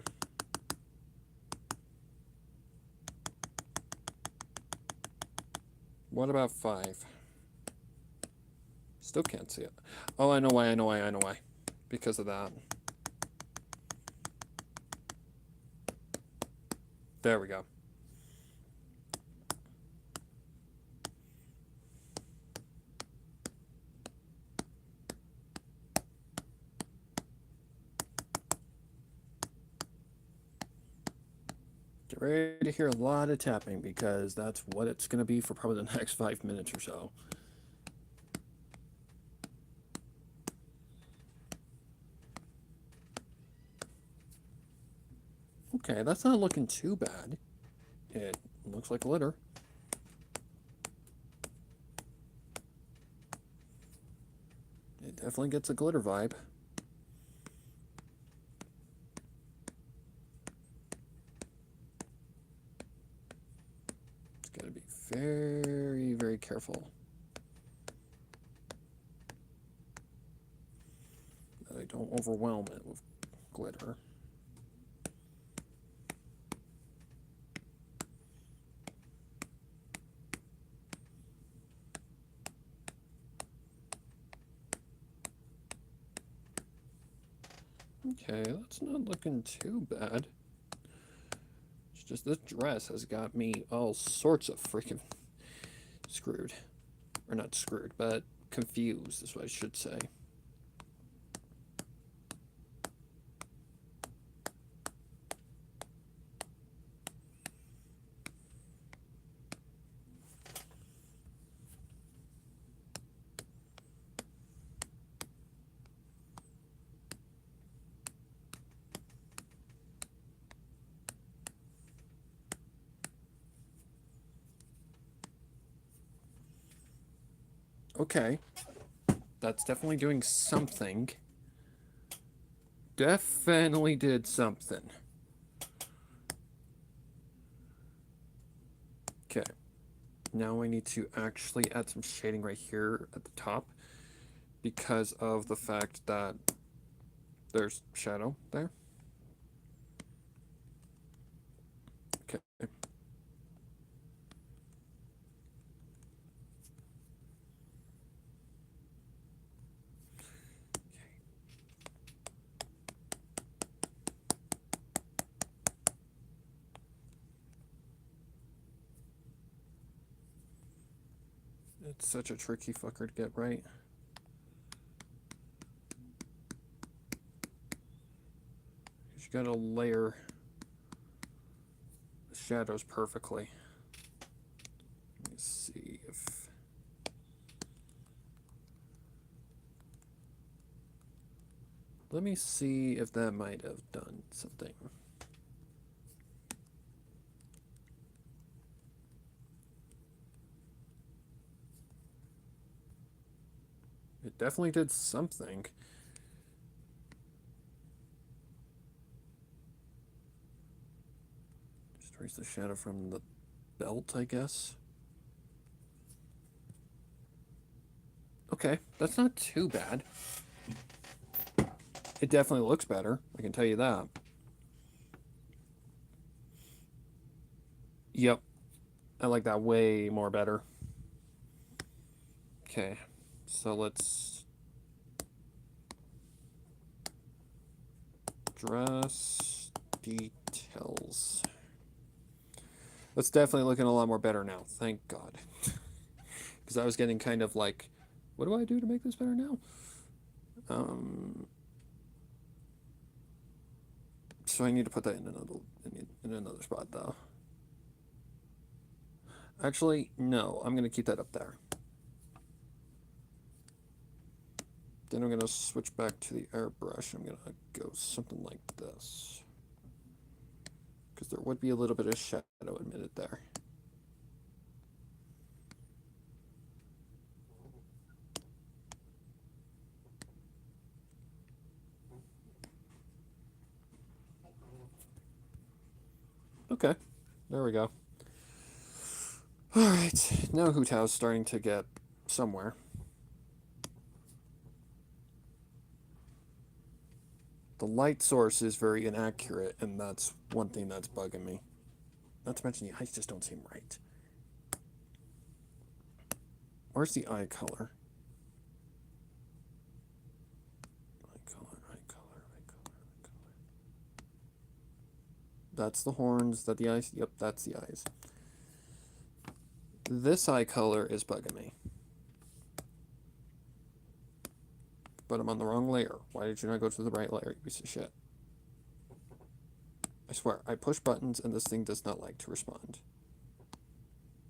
What about 5? Still can't see it. Oh, I know why, I know why, I know why. Because of that. There we go. Get ready to hear a lot of tapping because that's what it's going to be for probably the next 5 minutes or so. Okay, that's not looking too bad. It looks like glitter. It definitely gets a glitter vibe. It's got to be very, very careful that I don't overwhelm it with glitter. Okay, that's not looking too bad. It's just this dress has got me all sorts of freaking screwed. Or not screwed, but confused is what I should say. Okay. That's definitely doing something. Definitely did something. Okay. Now I need to actually add some shading right here at the top because of the fact that there's shadow there. Okay. It's such a tricky fucker to get right. You gotta layer the shadows perfectly. Let me see if... Let me see if that might have done something. It definitely did something. Just trace the shadow from the belt, I guess. Okay, that's not too bad. It definitely looks better, I can tell you that. Yep, I like that way more better. Okay, So let's dress details. That's definitely looking a lot more better now. Thank God. Because I was getting kind of like, what do I do to make this better now? So I need to put that in another spot though. Actually, no, I'm gonna keep that up there. Then I'm gonna switch back to the airbrush. I'm gonna go something like this. Because there would be a little bit of shadow emitted there. Okay, there we go. Alright, now Hu Tao's starting to get somewhere. The light source is very inaccurate, and that's one thing that's bugging me. Not to mention the eyes just don't seem right. Where's the eye color? Eye color, eye color, eye color, eye color. That's the horns, that the eyes? Yep, that's the eyes. This eye color is bugging me. But I'm on the wrong layer. Why did you not go to the right layer, you piece of shit? I swear, I push buttons and this thing does not like to respond.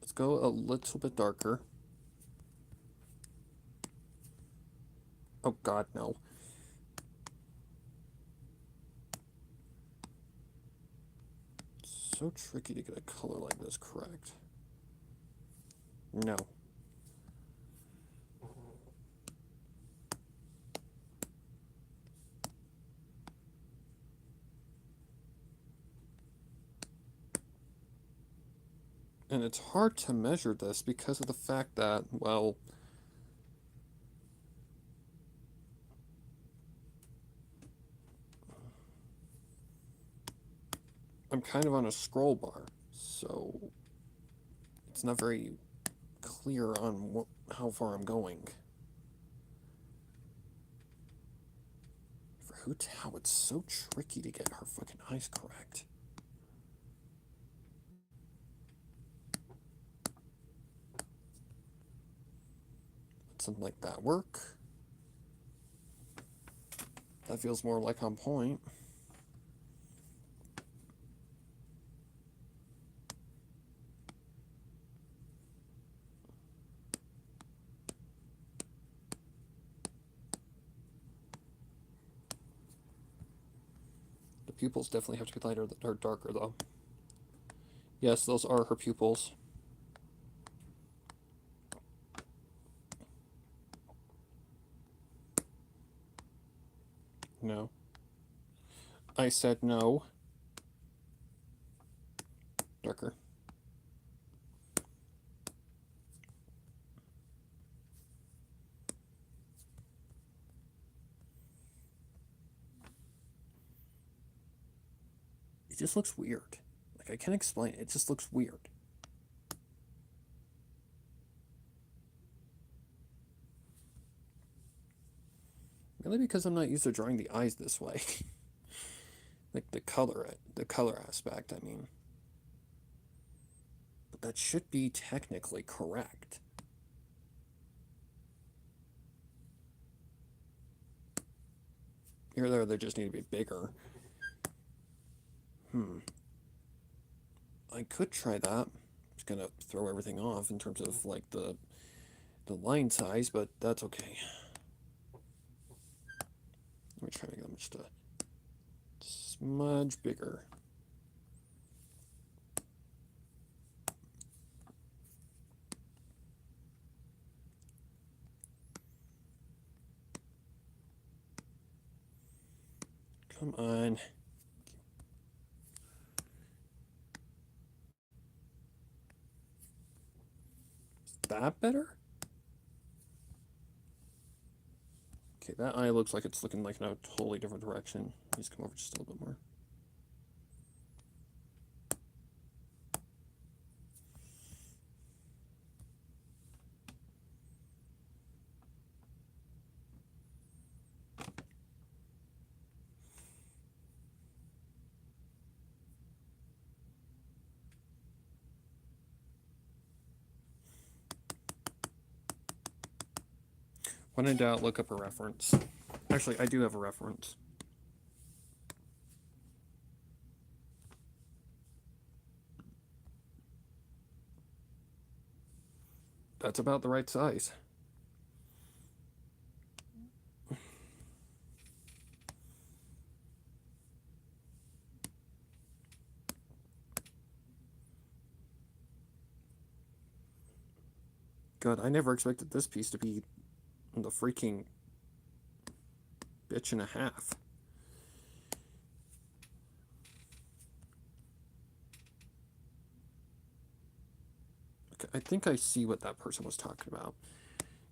Let's go a little bit darker. Oh god, no. It's so tricky to get a color like this correct. No. And it's hard to measure this because of the fact that, well, I'm kind of on a scroll bar, so it's not very clear on how far I'm going. For Hu Tao, it's so tricky to get her fucking eyes correct. Let something like that work. That feels more like on point. The pupils definitely have to be lighter or darker, though. Yes, those are her pupils. No. I said no. Darker. It just looks weird. Like, I can't explain it. It just looks weird. Really because I'm not used to drawing the eyes this way. Like the color aspect, I mean. But that should be technically correct. Here, there, they just need to be bigger. I could try that. It's gonna throw everything off in terms of like the line size, but that's okay. Let me try to make them just a smudge bigger. Come on. Is that better? Okay, that eye looks like it's looking like in a totally different direction. Let's come over just a little bit more. When in doubt, look up a reference. Actually, I do have a reference. That's about the right size. God, I never expected this piece to be the freaking bitch and a half. Okay, I think I see what that person was talking about.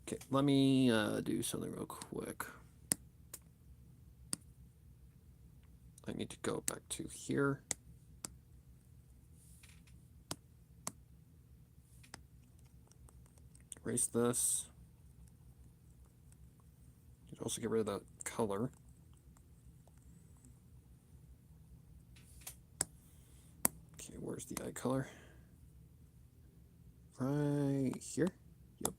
Okay, let me do something real quick. I need to go back to here. Erase this. You can also get rid of the color. Okay, where's the eye color? Right here? Yep.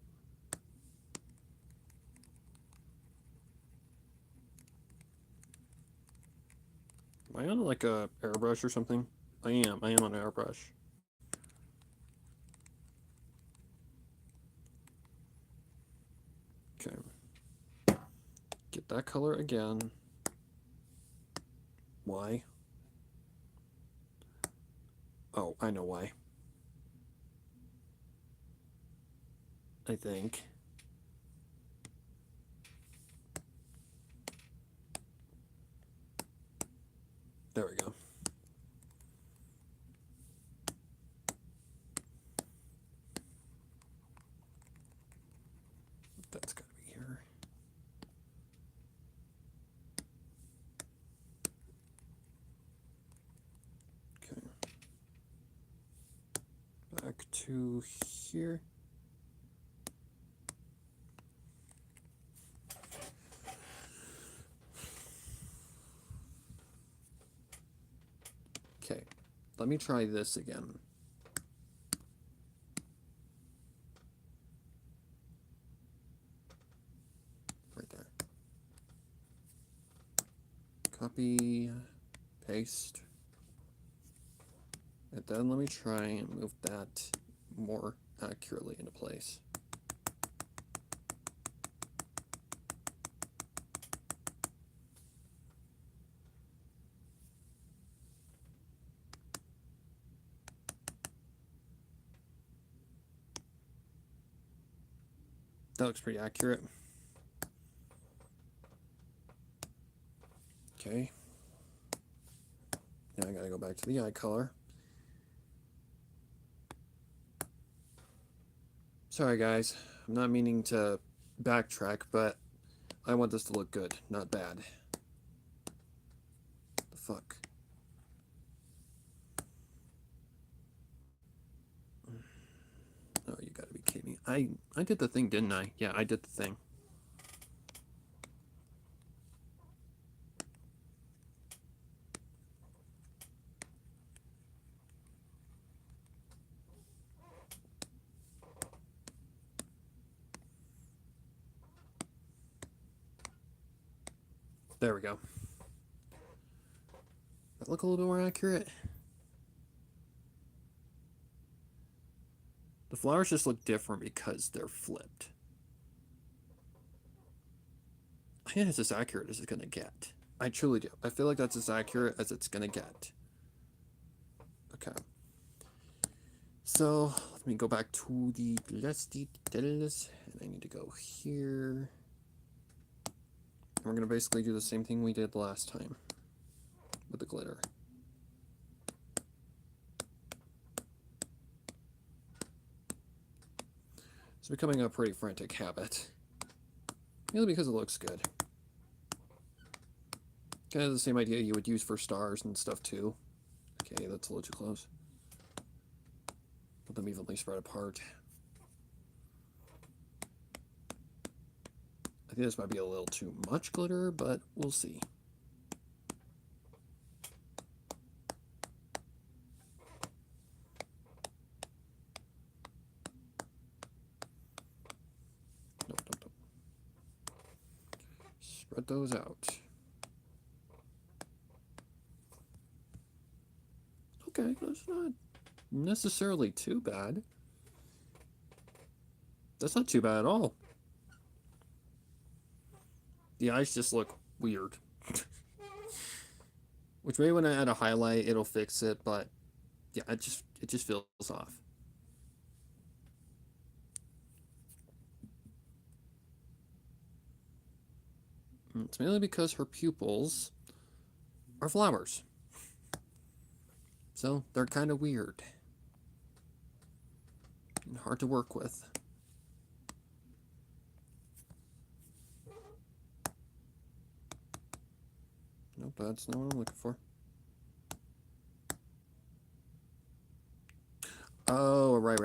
Am I on like a airbrush or something? I am on an airbrush. Okay. Get that color again. Why? Oh, I know why. I think. There we go. That's gotta be here. Okay. Back to here. Okay, let me try this again. Right there. Copy, paste. And then let me try and move that more accurately into place. That looks pretty accurate. Okay. Now I gotta go back to the eye color. Sorry guys, I'm not meaning to backtrack, but I want this to look good, not bad. The fuck? Oh, you gotta be kidding me. I did the thing, didn't I? Yeah, I did the thing. There we go. That look a little more accurate. The flowers just look different because they're flipped. I think that's as accurate as it's gonna get. I truly do. I feel like that's as accurate as it's gonna get. Okay. So let me go back to the last details, and I need to go here. And we're gonna basically do the same thing we did last time with the glitter. It's becoming a pretty frantic habit. Mainly because it looks good. Kind of the same idea you would use for stars and stuff too. Okay, that's a little too close. Let them evenly spread apart. I think this might be a little too much glitter, but we'll see. Nope, nope, nope. Spread those out. Okay, that's not necessarily too bad. That's not too bad at all. The eyes just look weird. Which maybe when I add a highlight, it'll fix it, but yeah, it just feels off. It's mainly because her pupils are flowers. So they're kind of weird. And hard to work with. Nope, that's not what I'm looking for. Oh, right.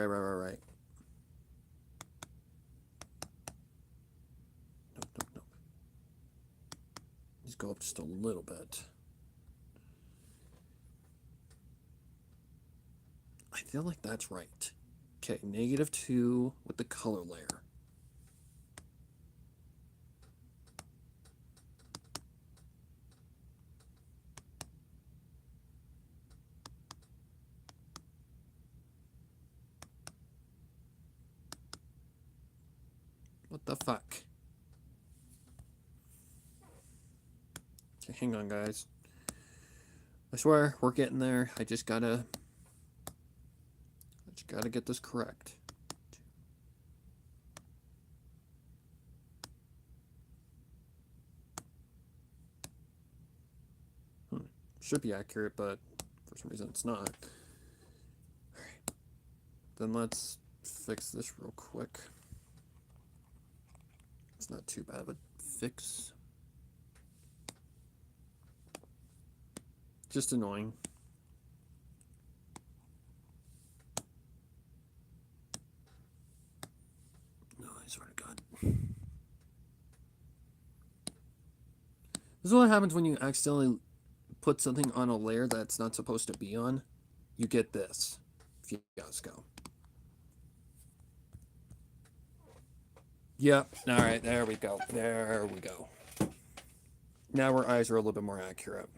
Nope. Let's go up just a little bit. I feel like that's right. Okay, -2 with the color layer. What the fuck? Okay, hang on, guys. I swear, we're getting there. I just gotta get this correct. Should be accurate, but for some reason it's not. Alright. Then let's fix this real quick. It's not too bad of a fix. Just annoying. No, I swear to God. This is what happens when you accidentally put something on a layer that's not supposed to be on. You get this fiasco. Yep. All right. There we go. There we go. Now our eyes are a little bit more accurate.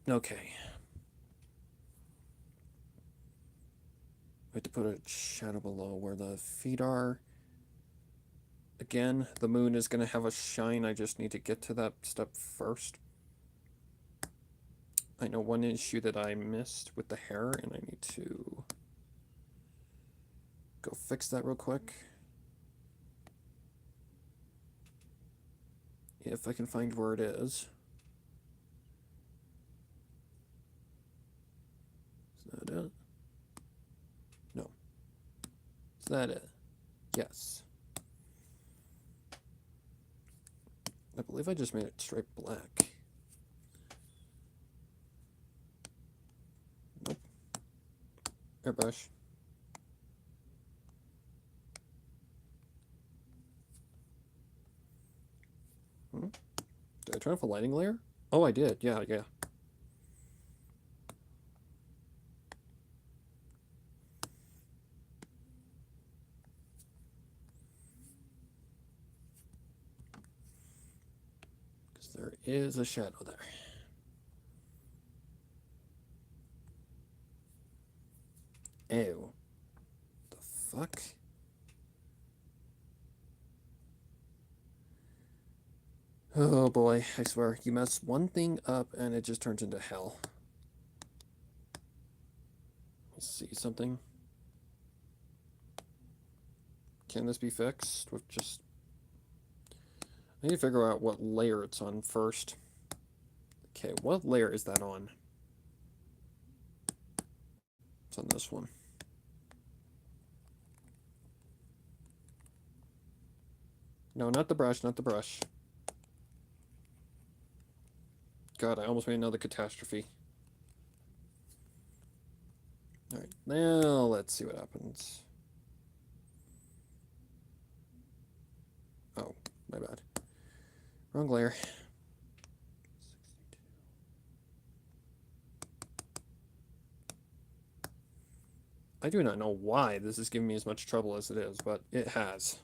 Okay. We have to put a shadow below where the feet are. Again, the moon is going to have a shine. I just need to get to that step first. I know one issue that I missed with the hair, and I need to go fix that real quick. If I can find where it is. Is that it? No. Is that it? Yes. I believe I just made it straight black. Nope. Airbrush. Did I turn off a lighting layer? Oh, I did. Yeah. Because there is a shadow there. Ew. The fuck? Oh boy, I swear, you mess one thing up and it just turns into hell. Let's see something. Can this be fixed with just... I need to figure out what layer it's on first. Okay, what layer is that on? It's on this one. No, not the brush, not the brush. God, I almost made another catastrophe. Alright, now let's see what happens. Oh, my bad. Wrong layer. 62. I do not know why this is giving me as much trouble as it is, but it has.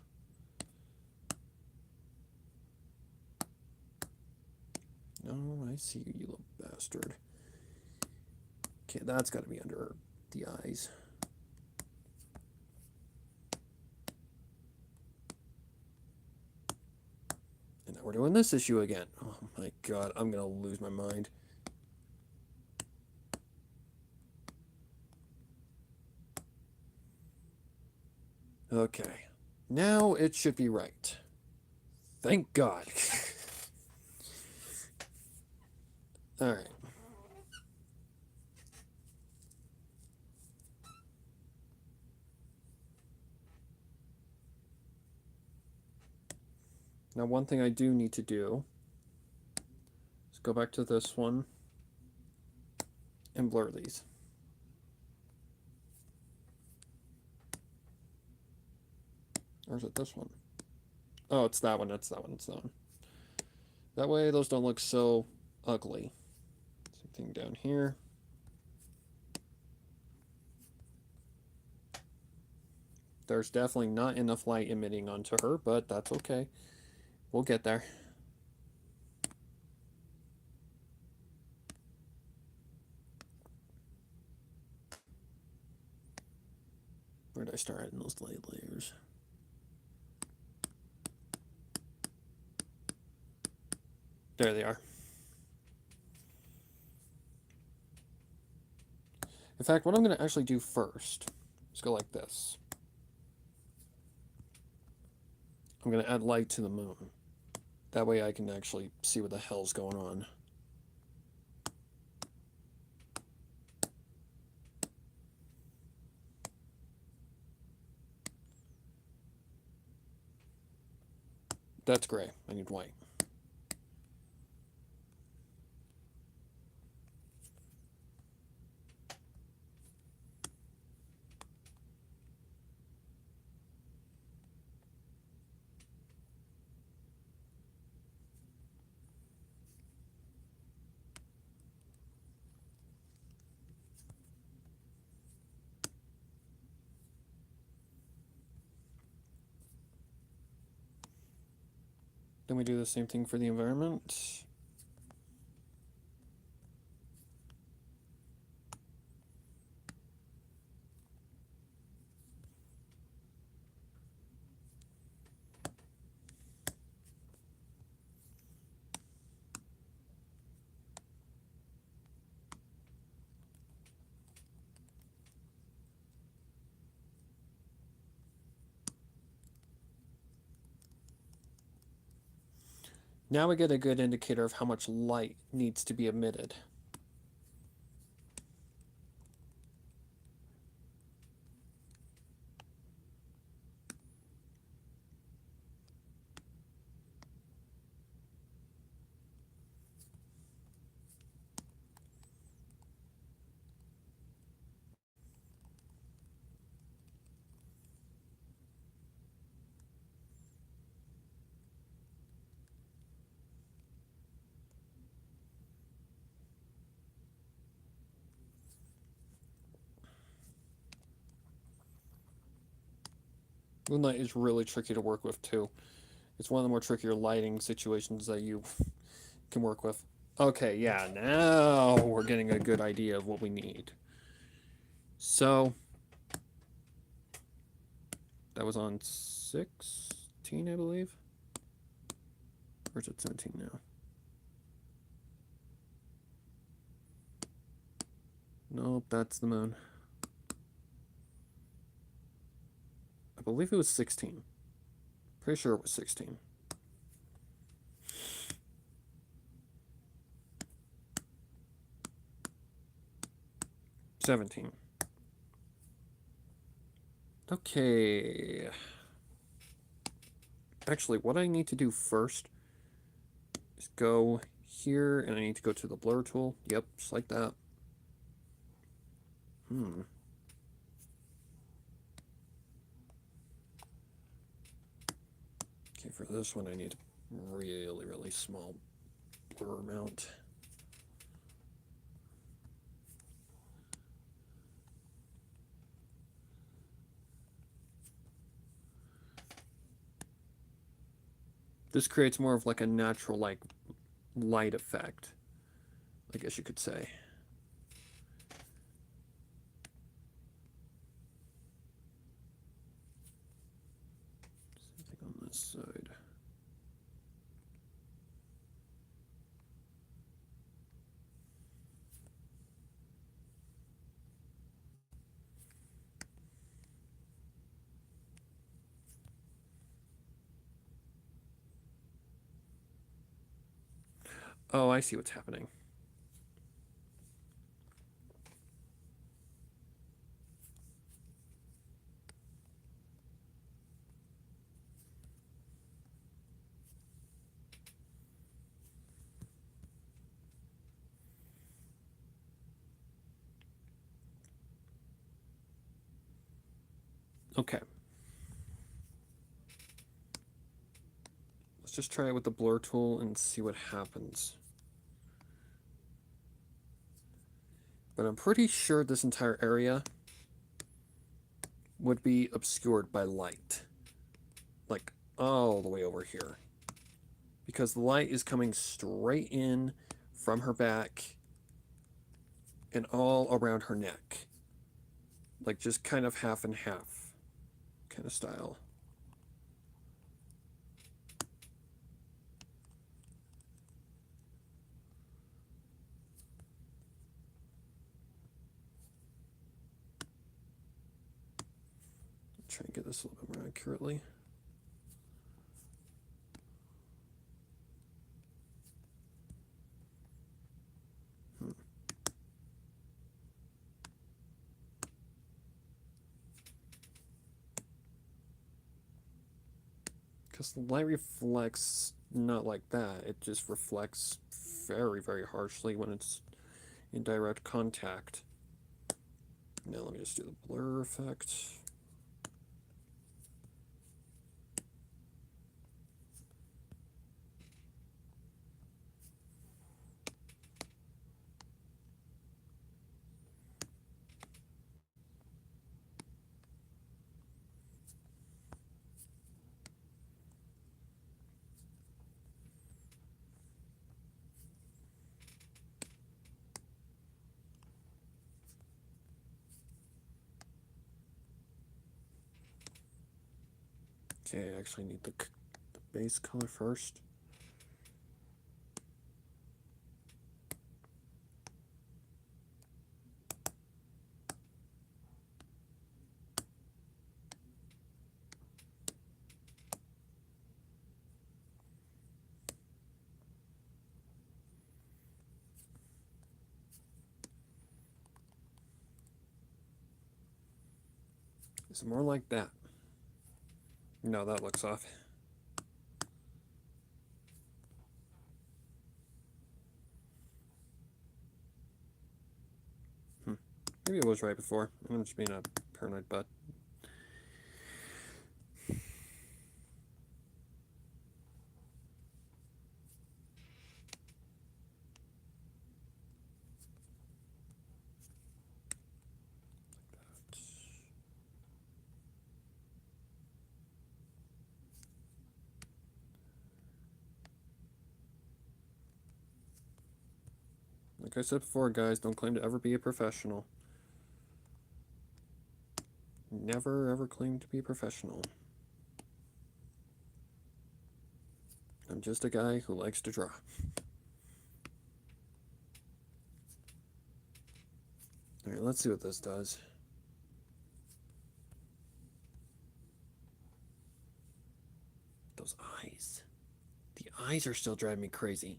No, I see you, you little bastard. Okay, that's got to be under the eyes. And now we're doing this issue again. Oh my god, I'm gonna lose my mind. Okay, now it should be right. Thank God. Alright. Now, one thing I do need to do is go back to this one and blur these. Or is it this one? Oh, it's that one. It's that one. It's that one. That way, those don't look so ugly. Same thing down here. There's definitely not enough light emitting onto her, but that's okay. We'll get there. Where did I start adding those light layers? There they are. In fact, what I'm going to actually do first is go like this. I'm going to add light to the moon. That way I can actually see what the hell's going on. That's gray. I need white. Then we do the same thing for the environment. Now we get a good indicator of how much light needs to be emitted. Moonlight is really tricky to work with too. It's one of the more trickier lighting situations that you can work with. Okay, yeah, now we're getting a good idea of what we need. So, that was on 16, I believe. Or is it 17 now? Nope, that's the moon. I believe it was 16. Pretty sure it was 16. $17. Okay. Actually, what I need to do first is go here, and I need to go to the blur tool. Yep, just like that. Okay, for this one, I need a really, really small blur amount. This creates more of like a natural, like, light effect, I guess you could say. Something on this side. Oh, I see what's happening. Okay. Let's just try it with the blur tool and see what happens. But I'm pretty sure this entire area would be obscured by light. Like, all the way over here. Because the light is coming straight in from her back and all around her neck. Like, just kind of half and half kind of style. Try and get this a little bit more accurately. Because the light reflects not like that. It just reflects very, very harshly when it's in direct contact. Now let me just do the blur effect. Okay, I actually need the base color first. Is it more like that? No, that looks off. Maybe it was right before. I'm just being a paranoid butt. Like I said before, guys, don't claim to ever be a professional. Never ever claim to be a professional. I'm just a guy who likes to draw. Alright, let's see what this does. Those eyes. The eyes are still driving me crazy.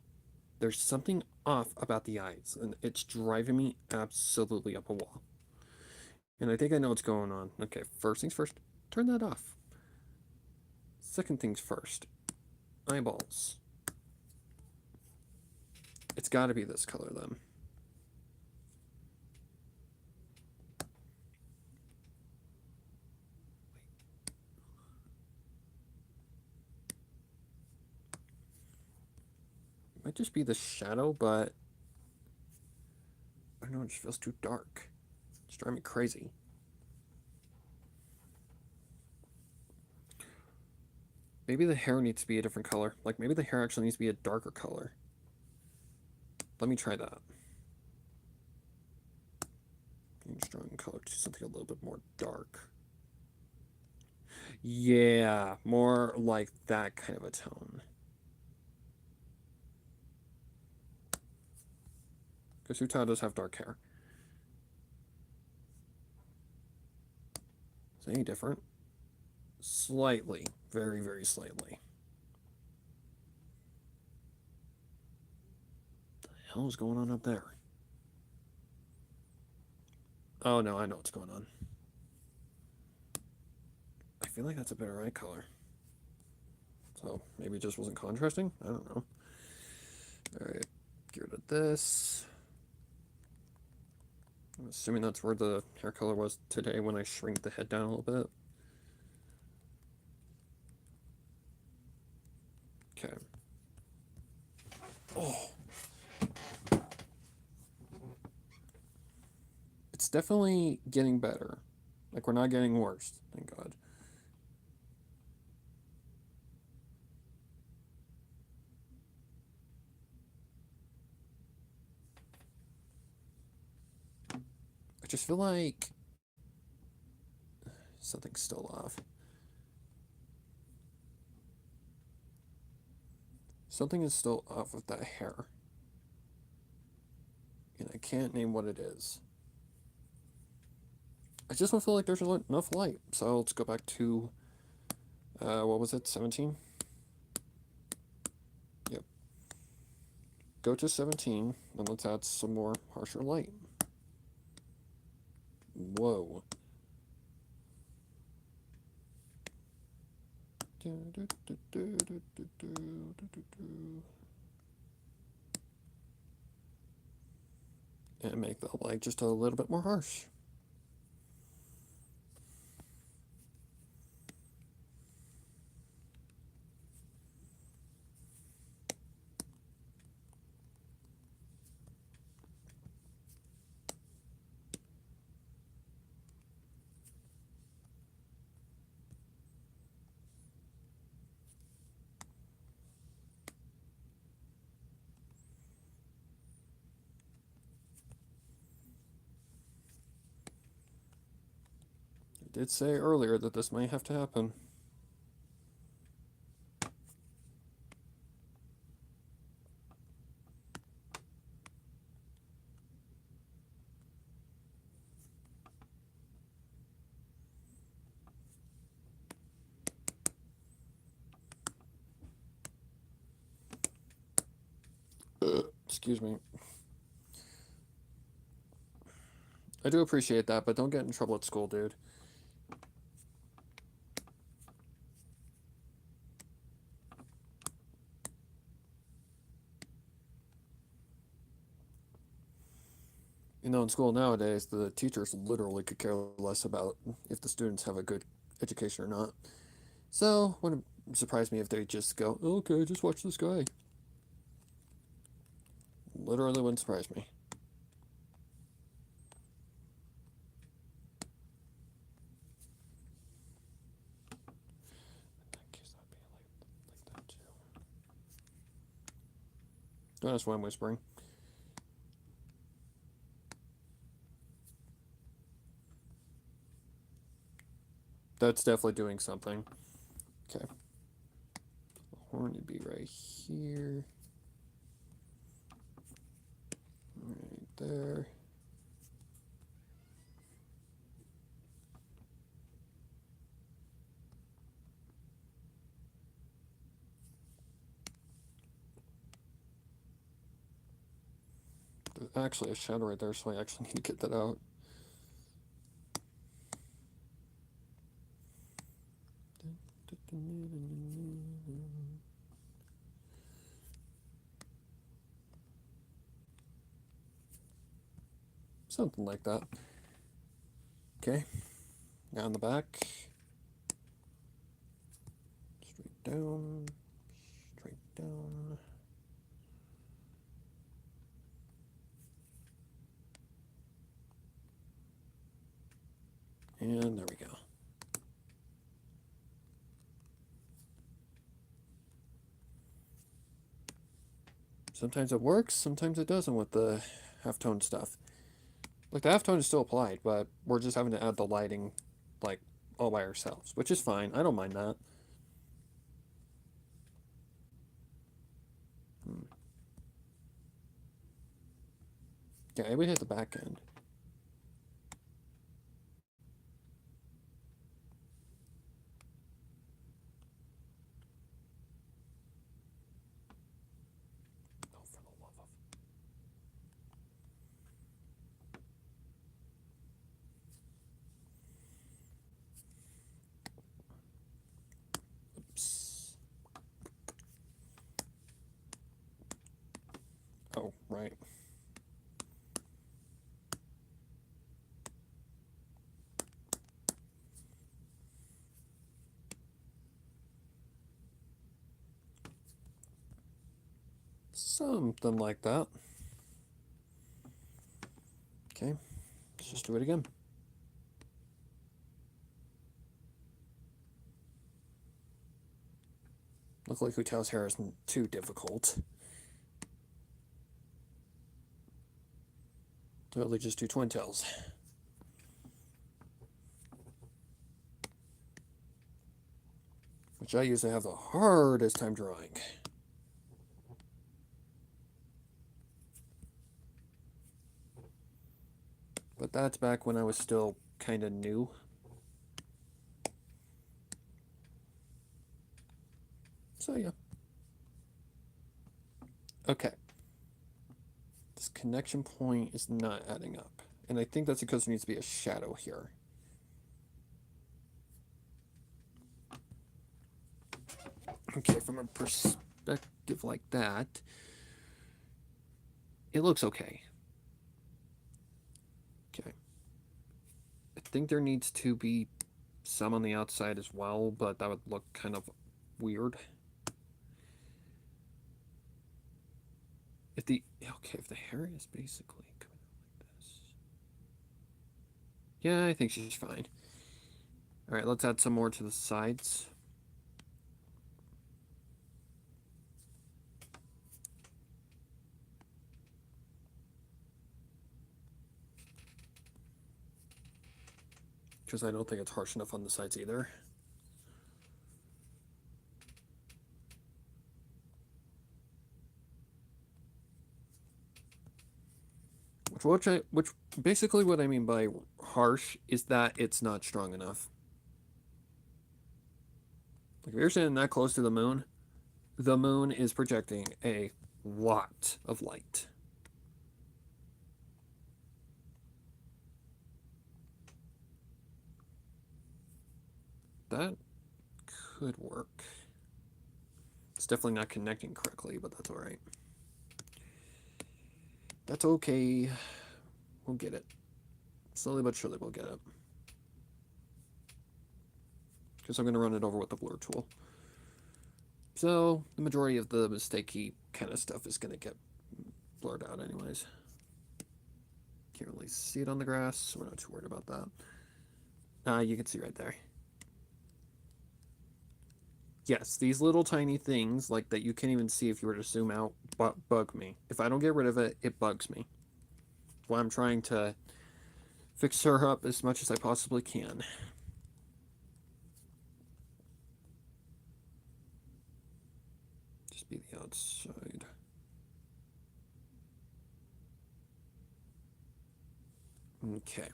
There's something off about the eyes, and it's driving me absolutely up a wall. And I think I know what's going on. Okay, first things first, turn that off. Second things first, eyeballs. It's got to be this color then. It might just be the shadow, but I don't know, it just feels too dark. It's driving me crazy. Maybe the hair needs to be a different color. Like, maybe the hair actually needs to be a darker color. Let me try that. Strong color to something a little bit more dark. Yeah, more like that kind of a tone. Because Utah does have dark hair. Is it any different? Slightly. Very, very slightly. What the hell is going on up there? Oh no, I know what's going on. I feel like that's a better eye color. So maybe it just wasn't contrasting? I don't know. Alright, get rid of this. I'm assuming that's where the hair color was today when I shrink the head down a little bit. Okay. Oh. It's definitely getting better. Like, we're not getting worse, thank God. I just feel like something's still off. Something is still off with that hair. And I can't name what it is. I just don't feel like there's enough light. So let's go back to, what was it, 17? Yep. Go to 17, and let's add some more harsher light. Whoa. And make the light just a little bit more harsh. I did say earlier that this might have to happen. Excuse me. I do appreciate that, but don't get in trouble at school, dude. You know, in school nowadays, the teachers literally could care less about if the students have a good education or not. So, wouldn't surprise me if they just go, okay, just watch this guy. Literally wouldn't surprise me. That's why I'm whispering. That's definitely doing something. Okay. Horn would be right here. Right there. There's actually a shadow right there, so I actually need to get that out. Something like that. Okay. Now in the back. Straight down. Straight down. And there we go. Sometimes it works, sometimes it doesn't with the halftone stuff. Like, the halftone is still applied, but we're just having to add the lighting, like, all by ourselves, which is fine. I don't mind that. Yeah, it would hit the back end. Oh, for the love of... Oops. Oh, right. Something like that. Okay, let's just do it again. Luckily, Hu-Tao's hair isn't too difficult. Totally just do twin tails. Which I usually have the hardest time drawing. But that's back when I was still kind of new. So, yeah. Okay. This connection point is not adding up. And I think that's because there needs to be a shadow here. Okay, from a perspective like that, it looks okay. Okay. I think there needs to be some on the outside as well, but that would look kind of weird. If the hair is basically coming out like this. Yeah, I think she's fine. All right, let's add some more to the sides. Because I don't think it's harsh enough on the sides either. Which basically what I mean by harsh is that it's not strong enough. Like if you're sitting that close to the moon is projecting a lot of light. That could work. It's definitely not connecting correctly, but that's all right. That's okay. We'll get it. Slowly but surely we'll get it. Because I'm going to run it over with the blur tool. So the majority of the mistakey kind of stuff is going to get blurred out anyways. Can't really see it on the grass, so we're not too worried about that. You can see right there. Yes, these little tiny things like that you can't even see if you were to zoom out bug me. If I don't get rid of it, it bugs me. Well, I'm trying to fix her up as much as I possibly can. Just be the outside. Okay.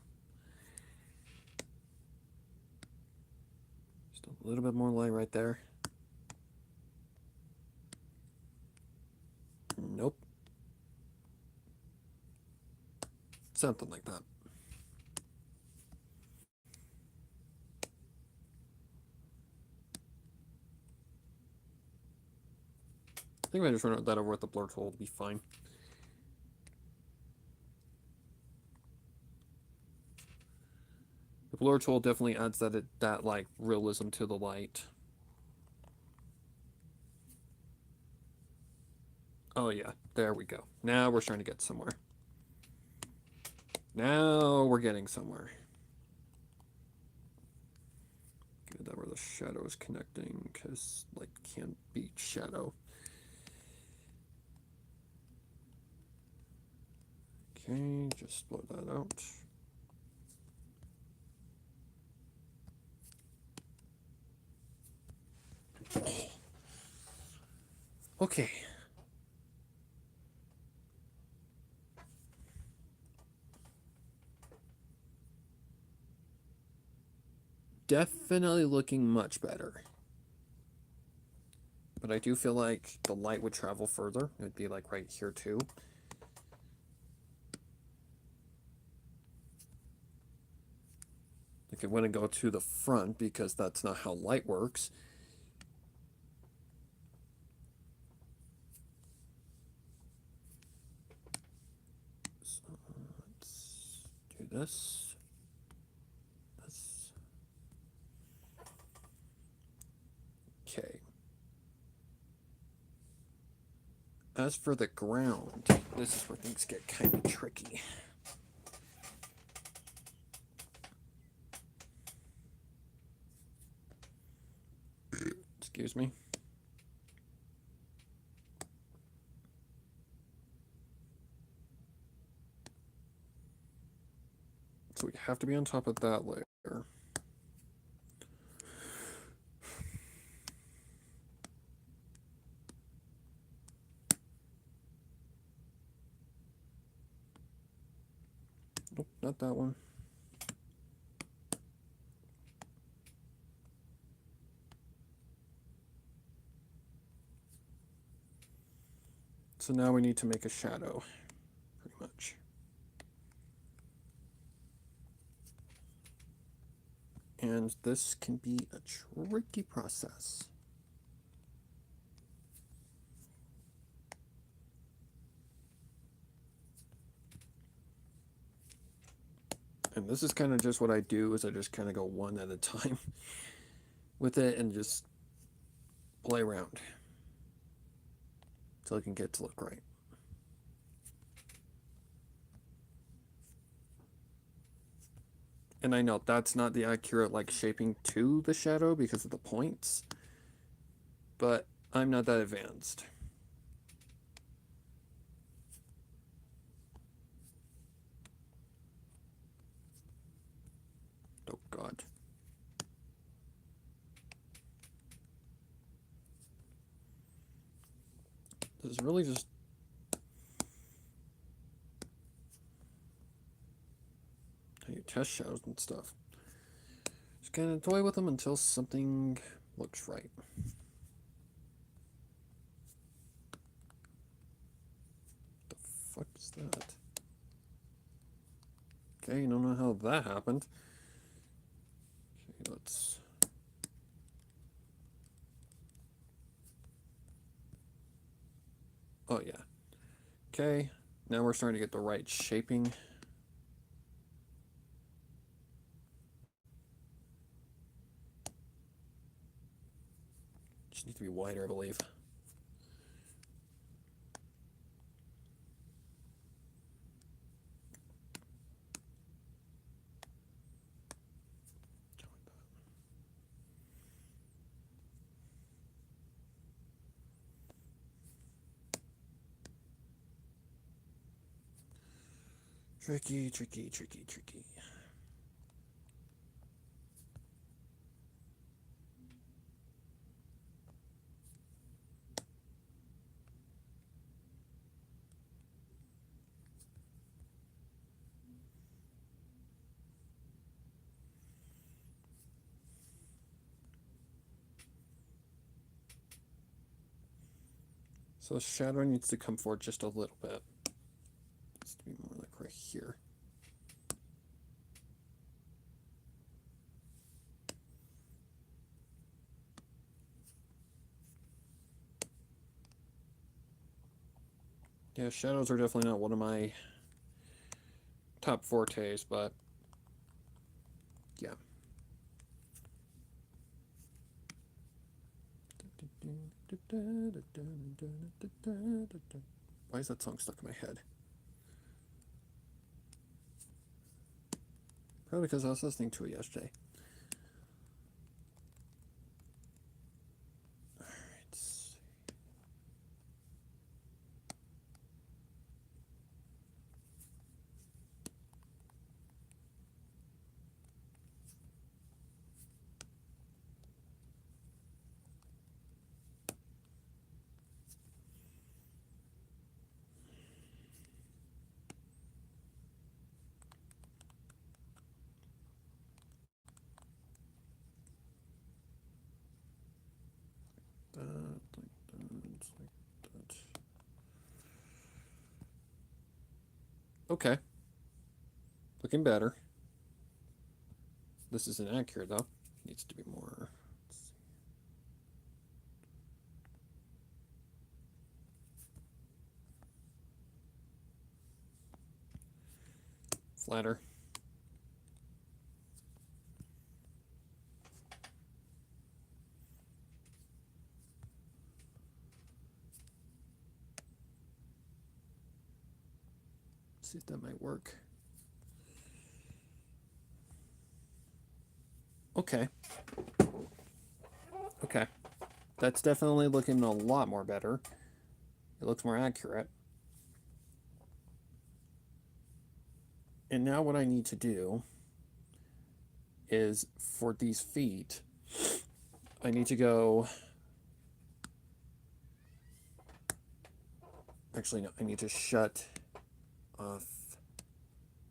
Just a little bit more light right there. Nope. Something like that. I think if I just run that over with the blur tool, it'll be fine. The blur tool definitely adds that like realism to the light. Oh yeah, there we go. Now we're starting to get somewhere. Now we're getting somewhere. Get that where the shadow is connecting, because light can't beat shadow. Okay, just blow that out. Okay. Definitely looking much better. But I do feel like the light would travel further. It would be like right here too. Like it wouldn't go to the front because that's not how light works. So let's do this. This. Okay. As for the ground, this is where things get kind of tricky. Excuse me. So we have to be on top of that layer. Nope, not that one. So now we need to make a shadow, pretty much. And this can be a tricky process. And this is kind of just what I do, is I just kind of go one at a time with it and just play around until I can get it to look right. And I know that's not the accurate like shaping to the shadow because of the points, but I'm not that advanced. Oh God. This is really just how you test shadows and stuff. Just kind of toy with them until something looks right. The fuck is that? Okay, don't know how that happened. Okay, let's... Oh yeah. Okay, now we're starting to get the right shaping. Just need to be wider, I believe. Tricky, tricky, tricky, tricky. So the shadow needs to come forward just a little bit. It needs to be more like right here. Yeah, shadows are definitely not one of my top fortes, but yeah. Why is that song stuck in my head? Probably because I was listening to it yesterday. that, like that. Okay. Looking better. This is inaccurate, though. Needs to be more. Flatter. See if that might work. Okay. Okay. That's definitely looking a lot more better. It looks more accurate. And now what I need to do is for these feet, I need to go. Actually, no, I need to shut off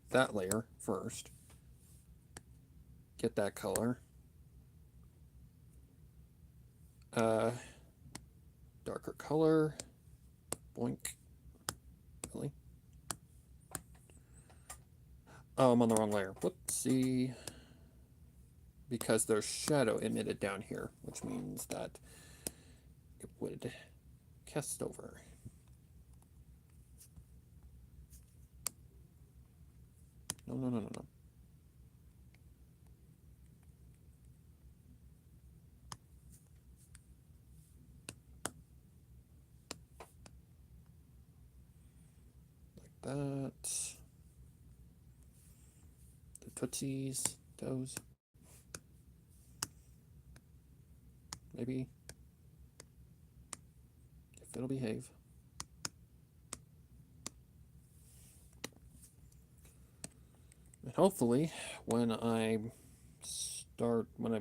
that layer first. Get that color. Darker color. Boink. Really? Oh, I'm on the wrong layer. Whoopsie. Because there's shadow emitted down here, which means that it would cast over. No, no, no, no, no. Like that. The tootsies, toes. Maybe. If it'll behave. And hopefully, when I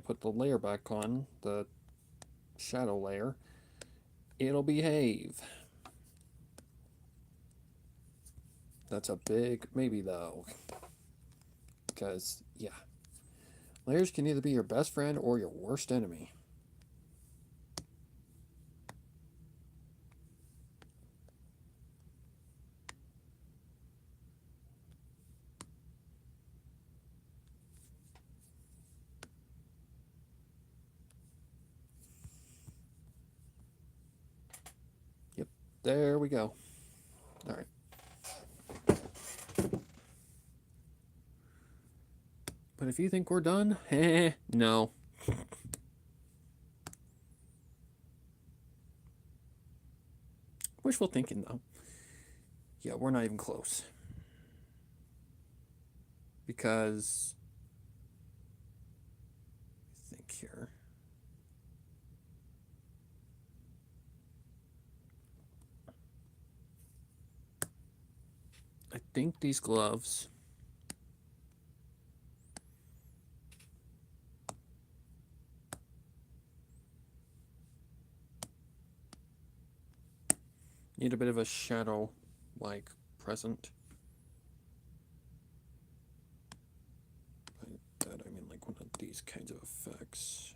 put the layer back on, the shadow layer, it'll behave. That's a big maybe, though. Because, yeah. Layers can either be your best friend or your worst enemy. Yep, there we go. All right. But if you think we're done, no. Wishful thinking, though. Yeah, we're not even close. Because, I think here. I think these gloves need a bit of a shadow-like present. By that I mean like one of these kinds of effects.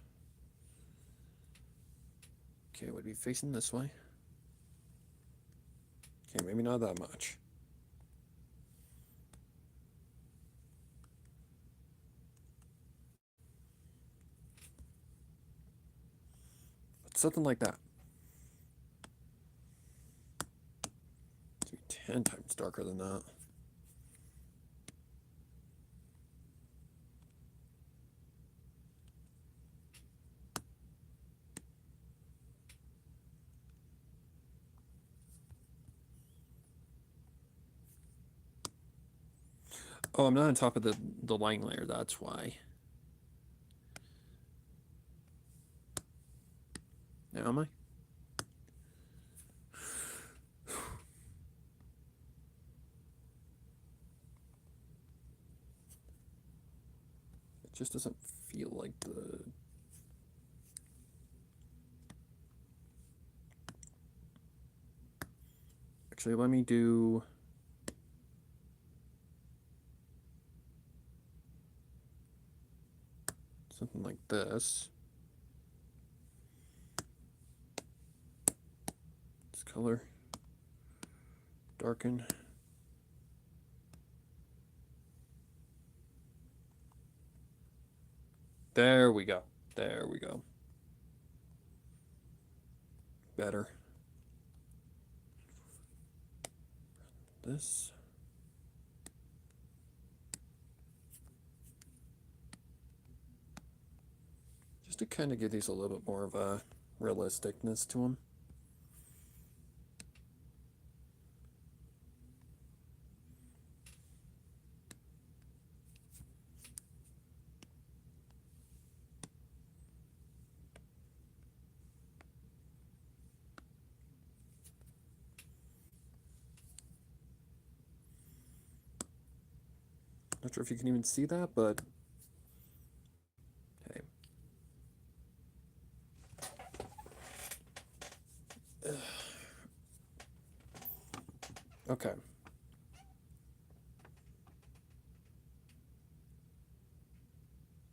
Okay, it would be facing this way. Okay, maybe not that much. But something like that. It's be 10 times darker than that. Oh, I'm not on top of the line layer, that's why. Now am I? It just doesn't feel like the... Actually, let me do... something like this. color. Darken. There we go. There we go. Better. This. Just to kind of give these a little bit more of a realisticness to them. Not sure if you can even see that, but hey. Okay.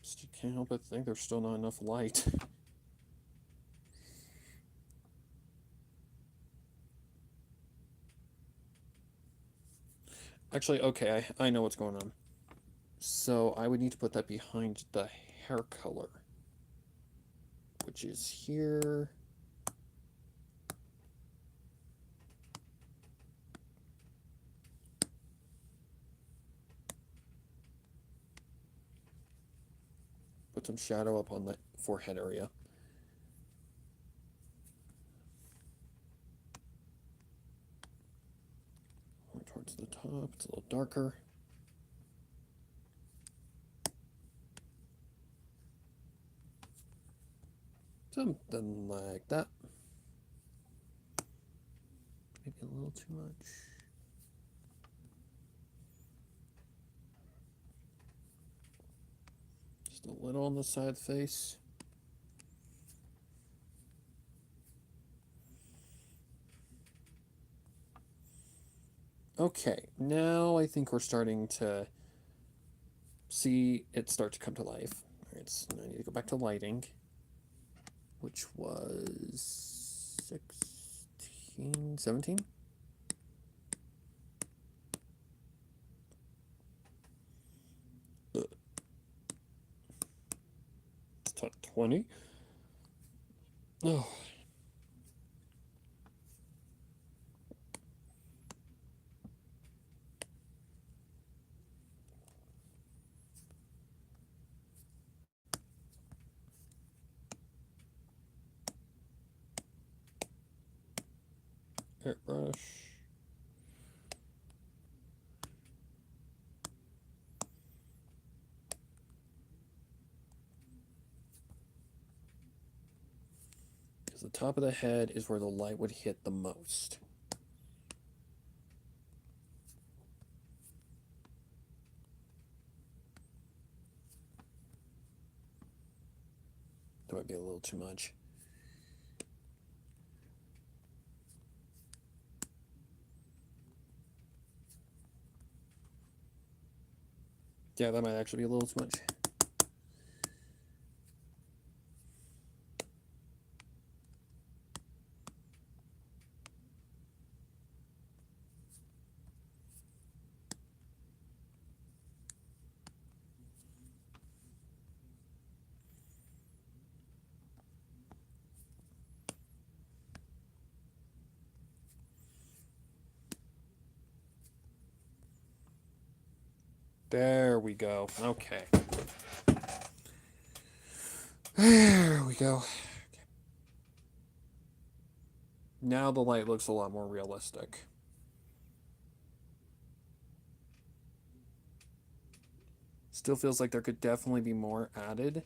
Just can't help but think there's still not enough light. Actually, okay, I know what's going on. So I would need to put that behind the hair color, which is here. Put some shadow up on the forehead area. More towards the top, it's a little darker. Something like that. Maybe a little too much. Just a little on the side face. Okay, now I think we're starting to see it start to come to life. All right, so now I need to go back to lighting, which was 16, 17? It's 20. Oh. Airbrush. Because the top of the head is where the light would hit the most. That might be a little too much. Yeah, that might actually be a little too much. There we go. Okay. There we go. Okay. Now the light looks a lot more realistic. Still feels like there could definitely be more added.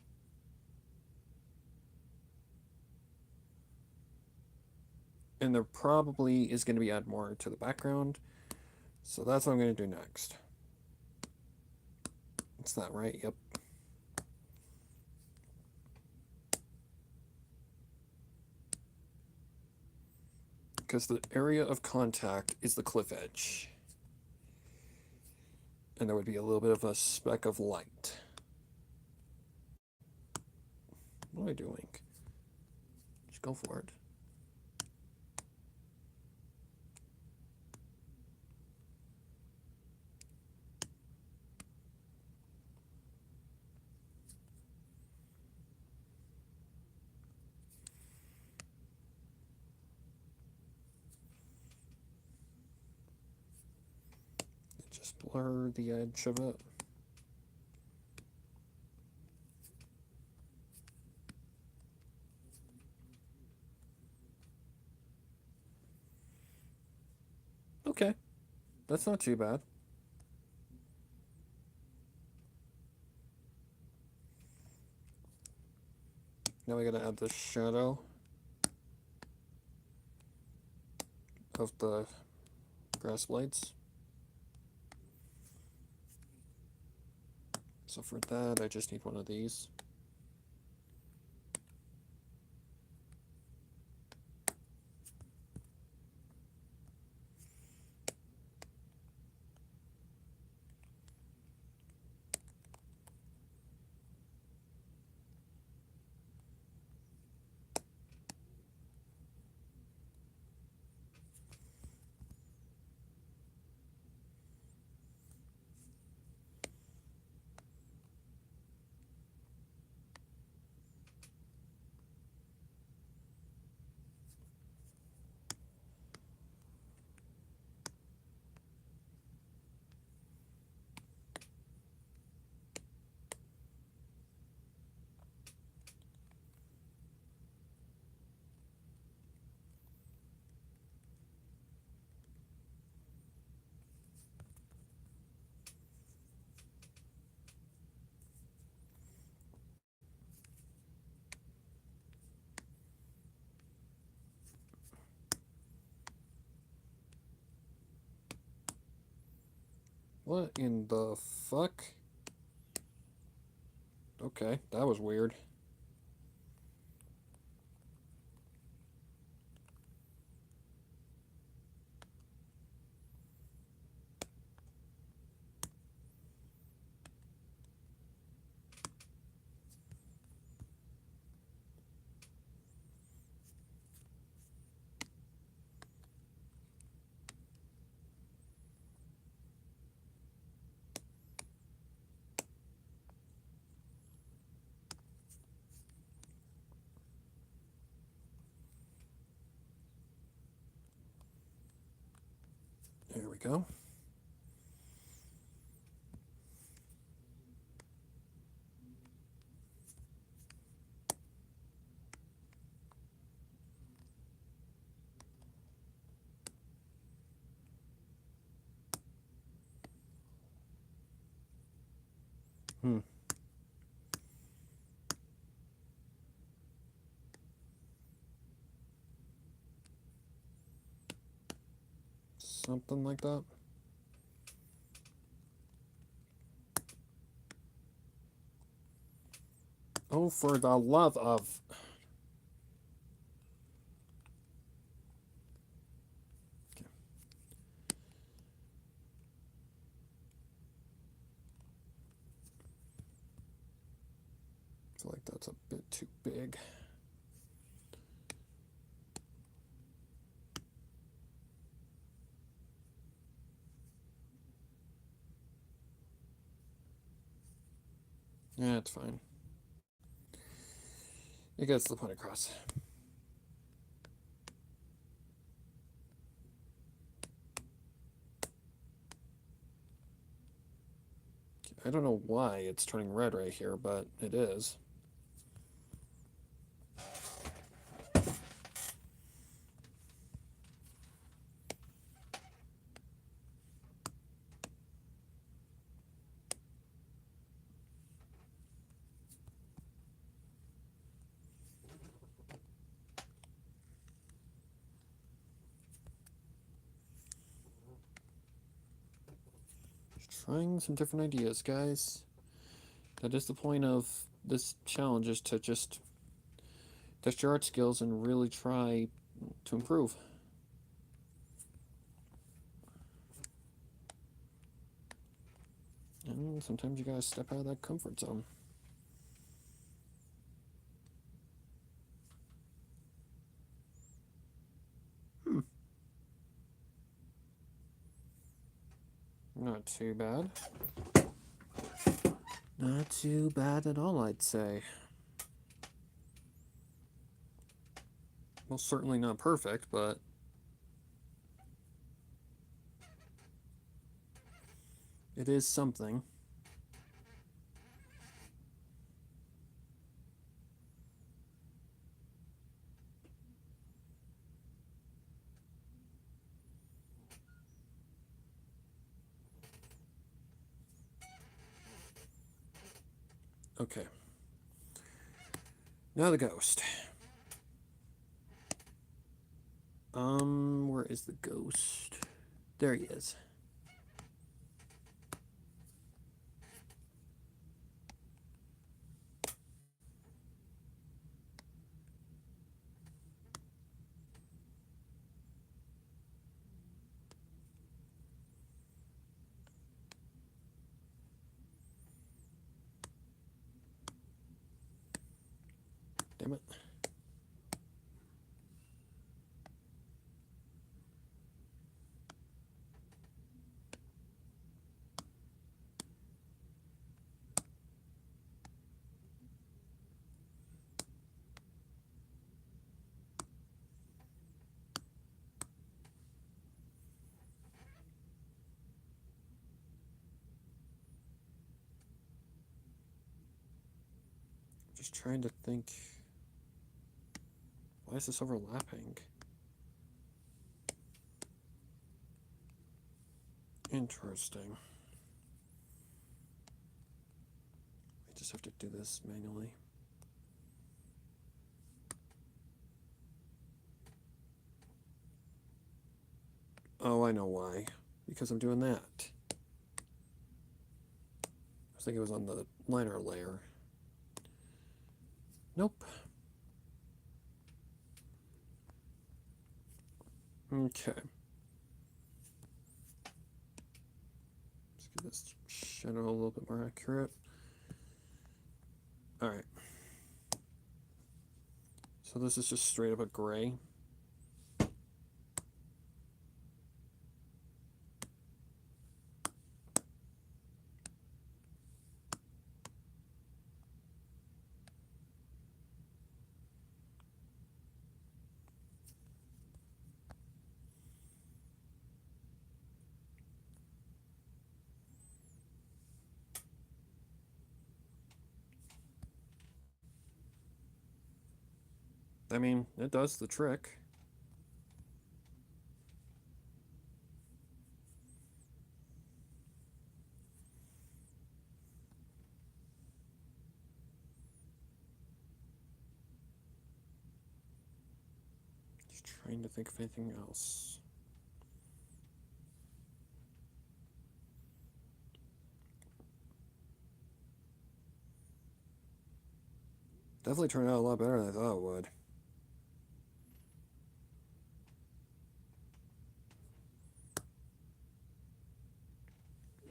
And there probably is going to be add more to the background. So that's what I'm going to do next. It's that right? Yep. Because the area of contact is the cliff edge. And there would be a little bit of a speck of light. What am I doing? Just go for it. Just blur the edge of it. Okay, that's not too bad. Now we gotta add the shadow of the grass blades. So for that, I just need one of these. What in the fuck? Okay, that was weird. There we go. Hmm. Something like that. Oh, for the love of... Okay. I feel like that's a bit too big. Yeah, it's fine. It gets the point across. I don't know why it's turning red right here, but it is. Trying some different ideas, guys. That is the point of this challenge, is to just test your art skills and really try to improve. And sometimes you gotta step out of that comfort zone. Not too bad. Not too bad at all, I'd say. Well, certainly not perfect, but... It is something. Okay. Now the ghost. Where is the ghost? There he is. Damn it. Just trying to think. Why is this overlapping? Interesting. I just have to do this manually. Oh, I know why. Because I'm doing that. I think it was on the liner layer. Nope. Okay. Let's get this shadow a little bit more accurate. Alright. So this is just straight up a gray. I mean, it does the trick. Just trying to think of anything else. Definitely turned out a lot better than I thought it would.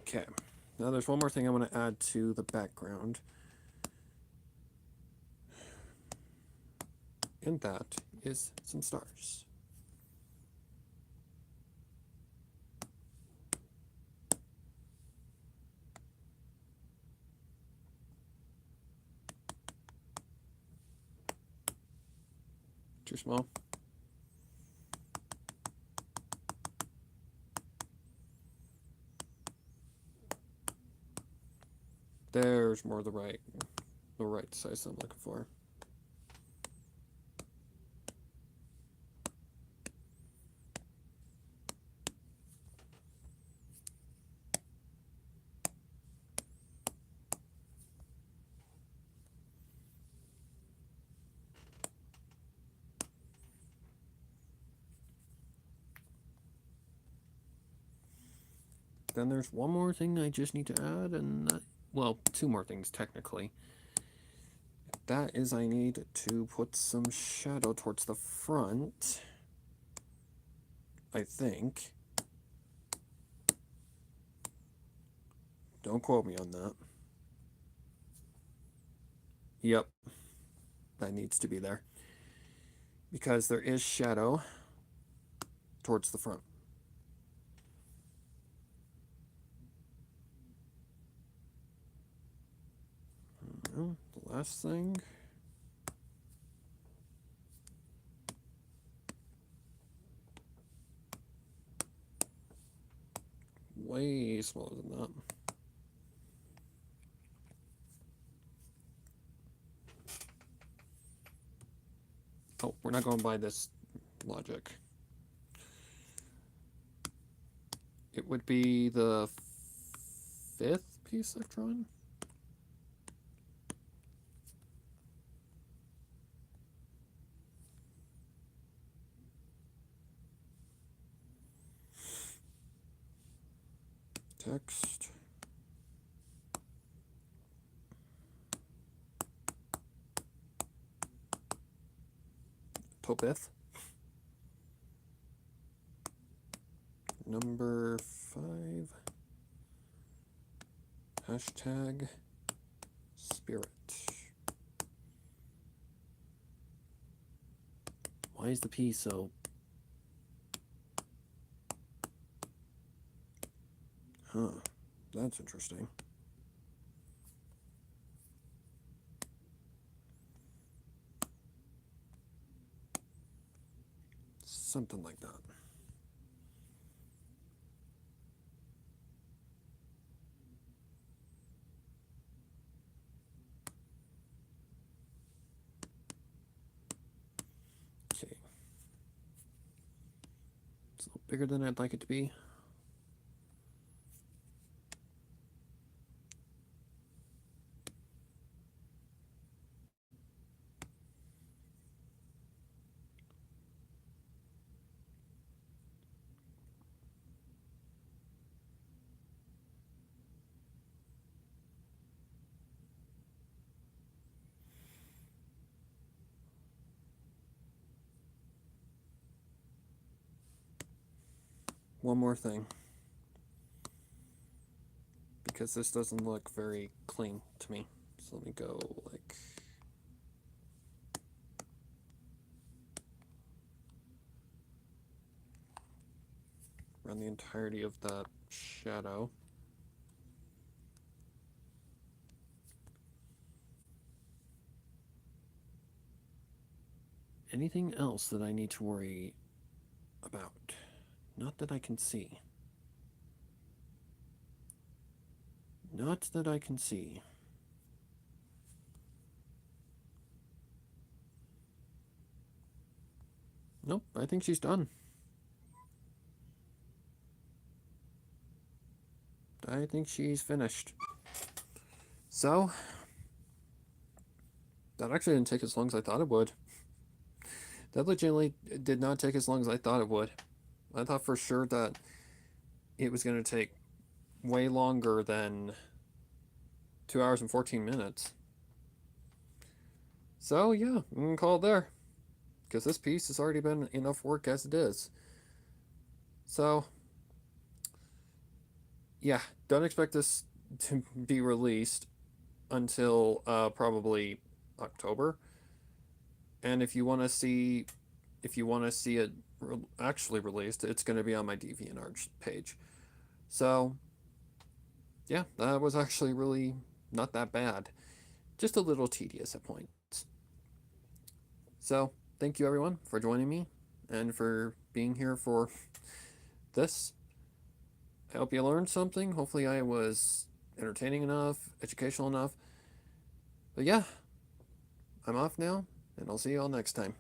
Okay. Now there's one more thing I want to add to the background. And that is some stars. Too small. There's more the right size I'm looking for. Then there's one more thing I just need to add, and well, two more things technically. That is, I need to put some shadow towards the front, I think. Don't quote me on that. Yep, that needs to be there. Because there is shadow towards the front. The last thing. Way smaller than that. not going by this logic. It would be the 5th piece I've drawn. Text. Topeth. Number 5. Hashtag spirit. Why is the P so... Huh. That's interesting. Something like that. Okay. It's a little bigger than I'd like it to be. One more thing, because this doesn't look very clean to me. So let me go like... around the entirety of that shadow. Anything else that I need to worry about? Not that I can see. Not that I can see. Nope, I think she's done. I think she's finished. So, that actually didn't take as long as I thought it would. That legitimately did not take as long as I thought it would. I thought for sure that it was going to take way longer than 2 hours and 14 minutes. So, yeah, I'm going to call it there. Because this piece has already been enough work as it is. So, yeah, don't expect this to be released until probably October. And if you want to see it actually released, it's going to be on my DeviantArt page. So, yeah, that was actually really not that bad. Just a little tedious at points. So, thank you everyone for joining me and for being here for this. I hope you learned something. Hopefully I was entertaining enough, educational enough. But yeah, I'm off now, and I'll see you all next time.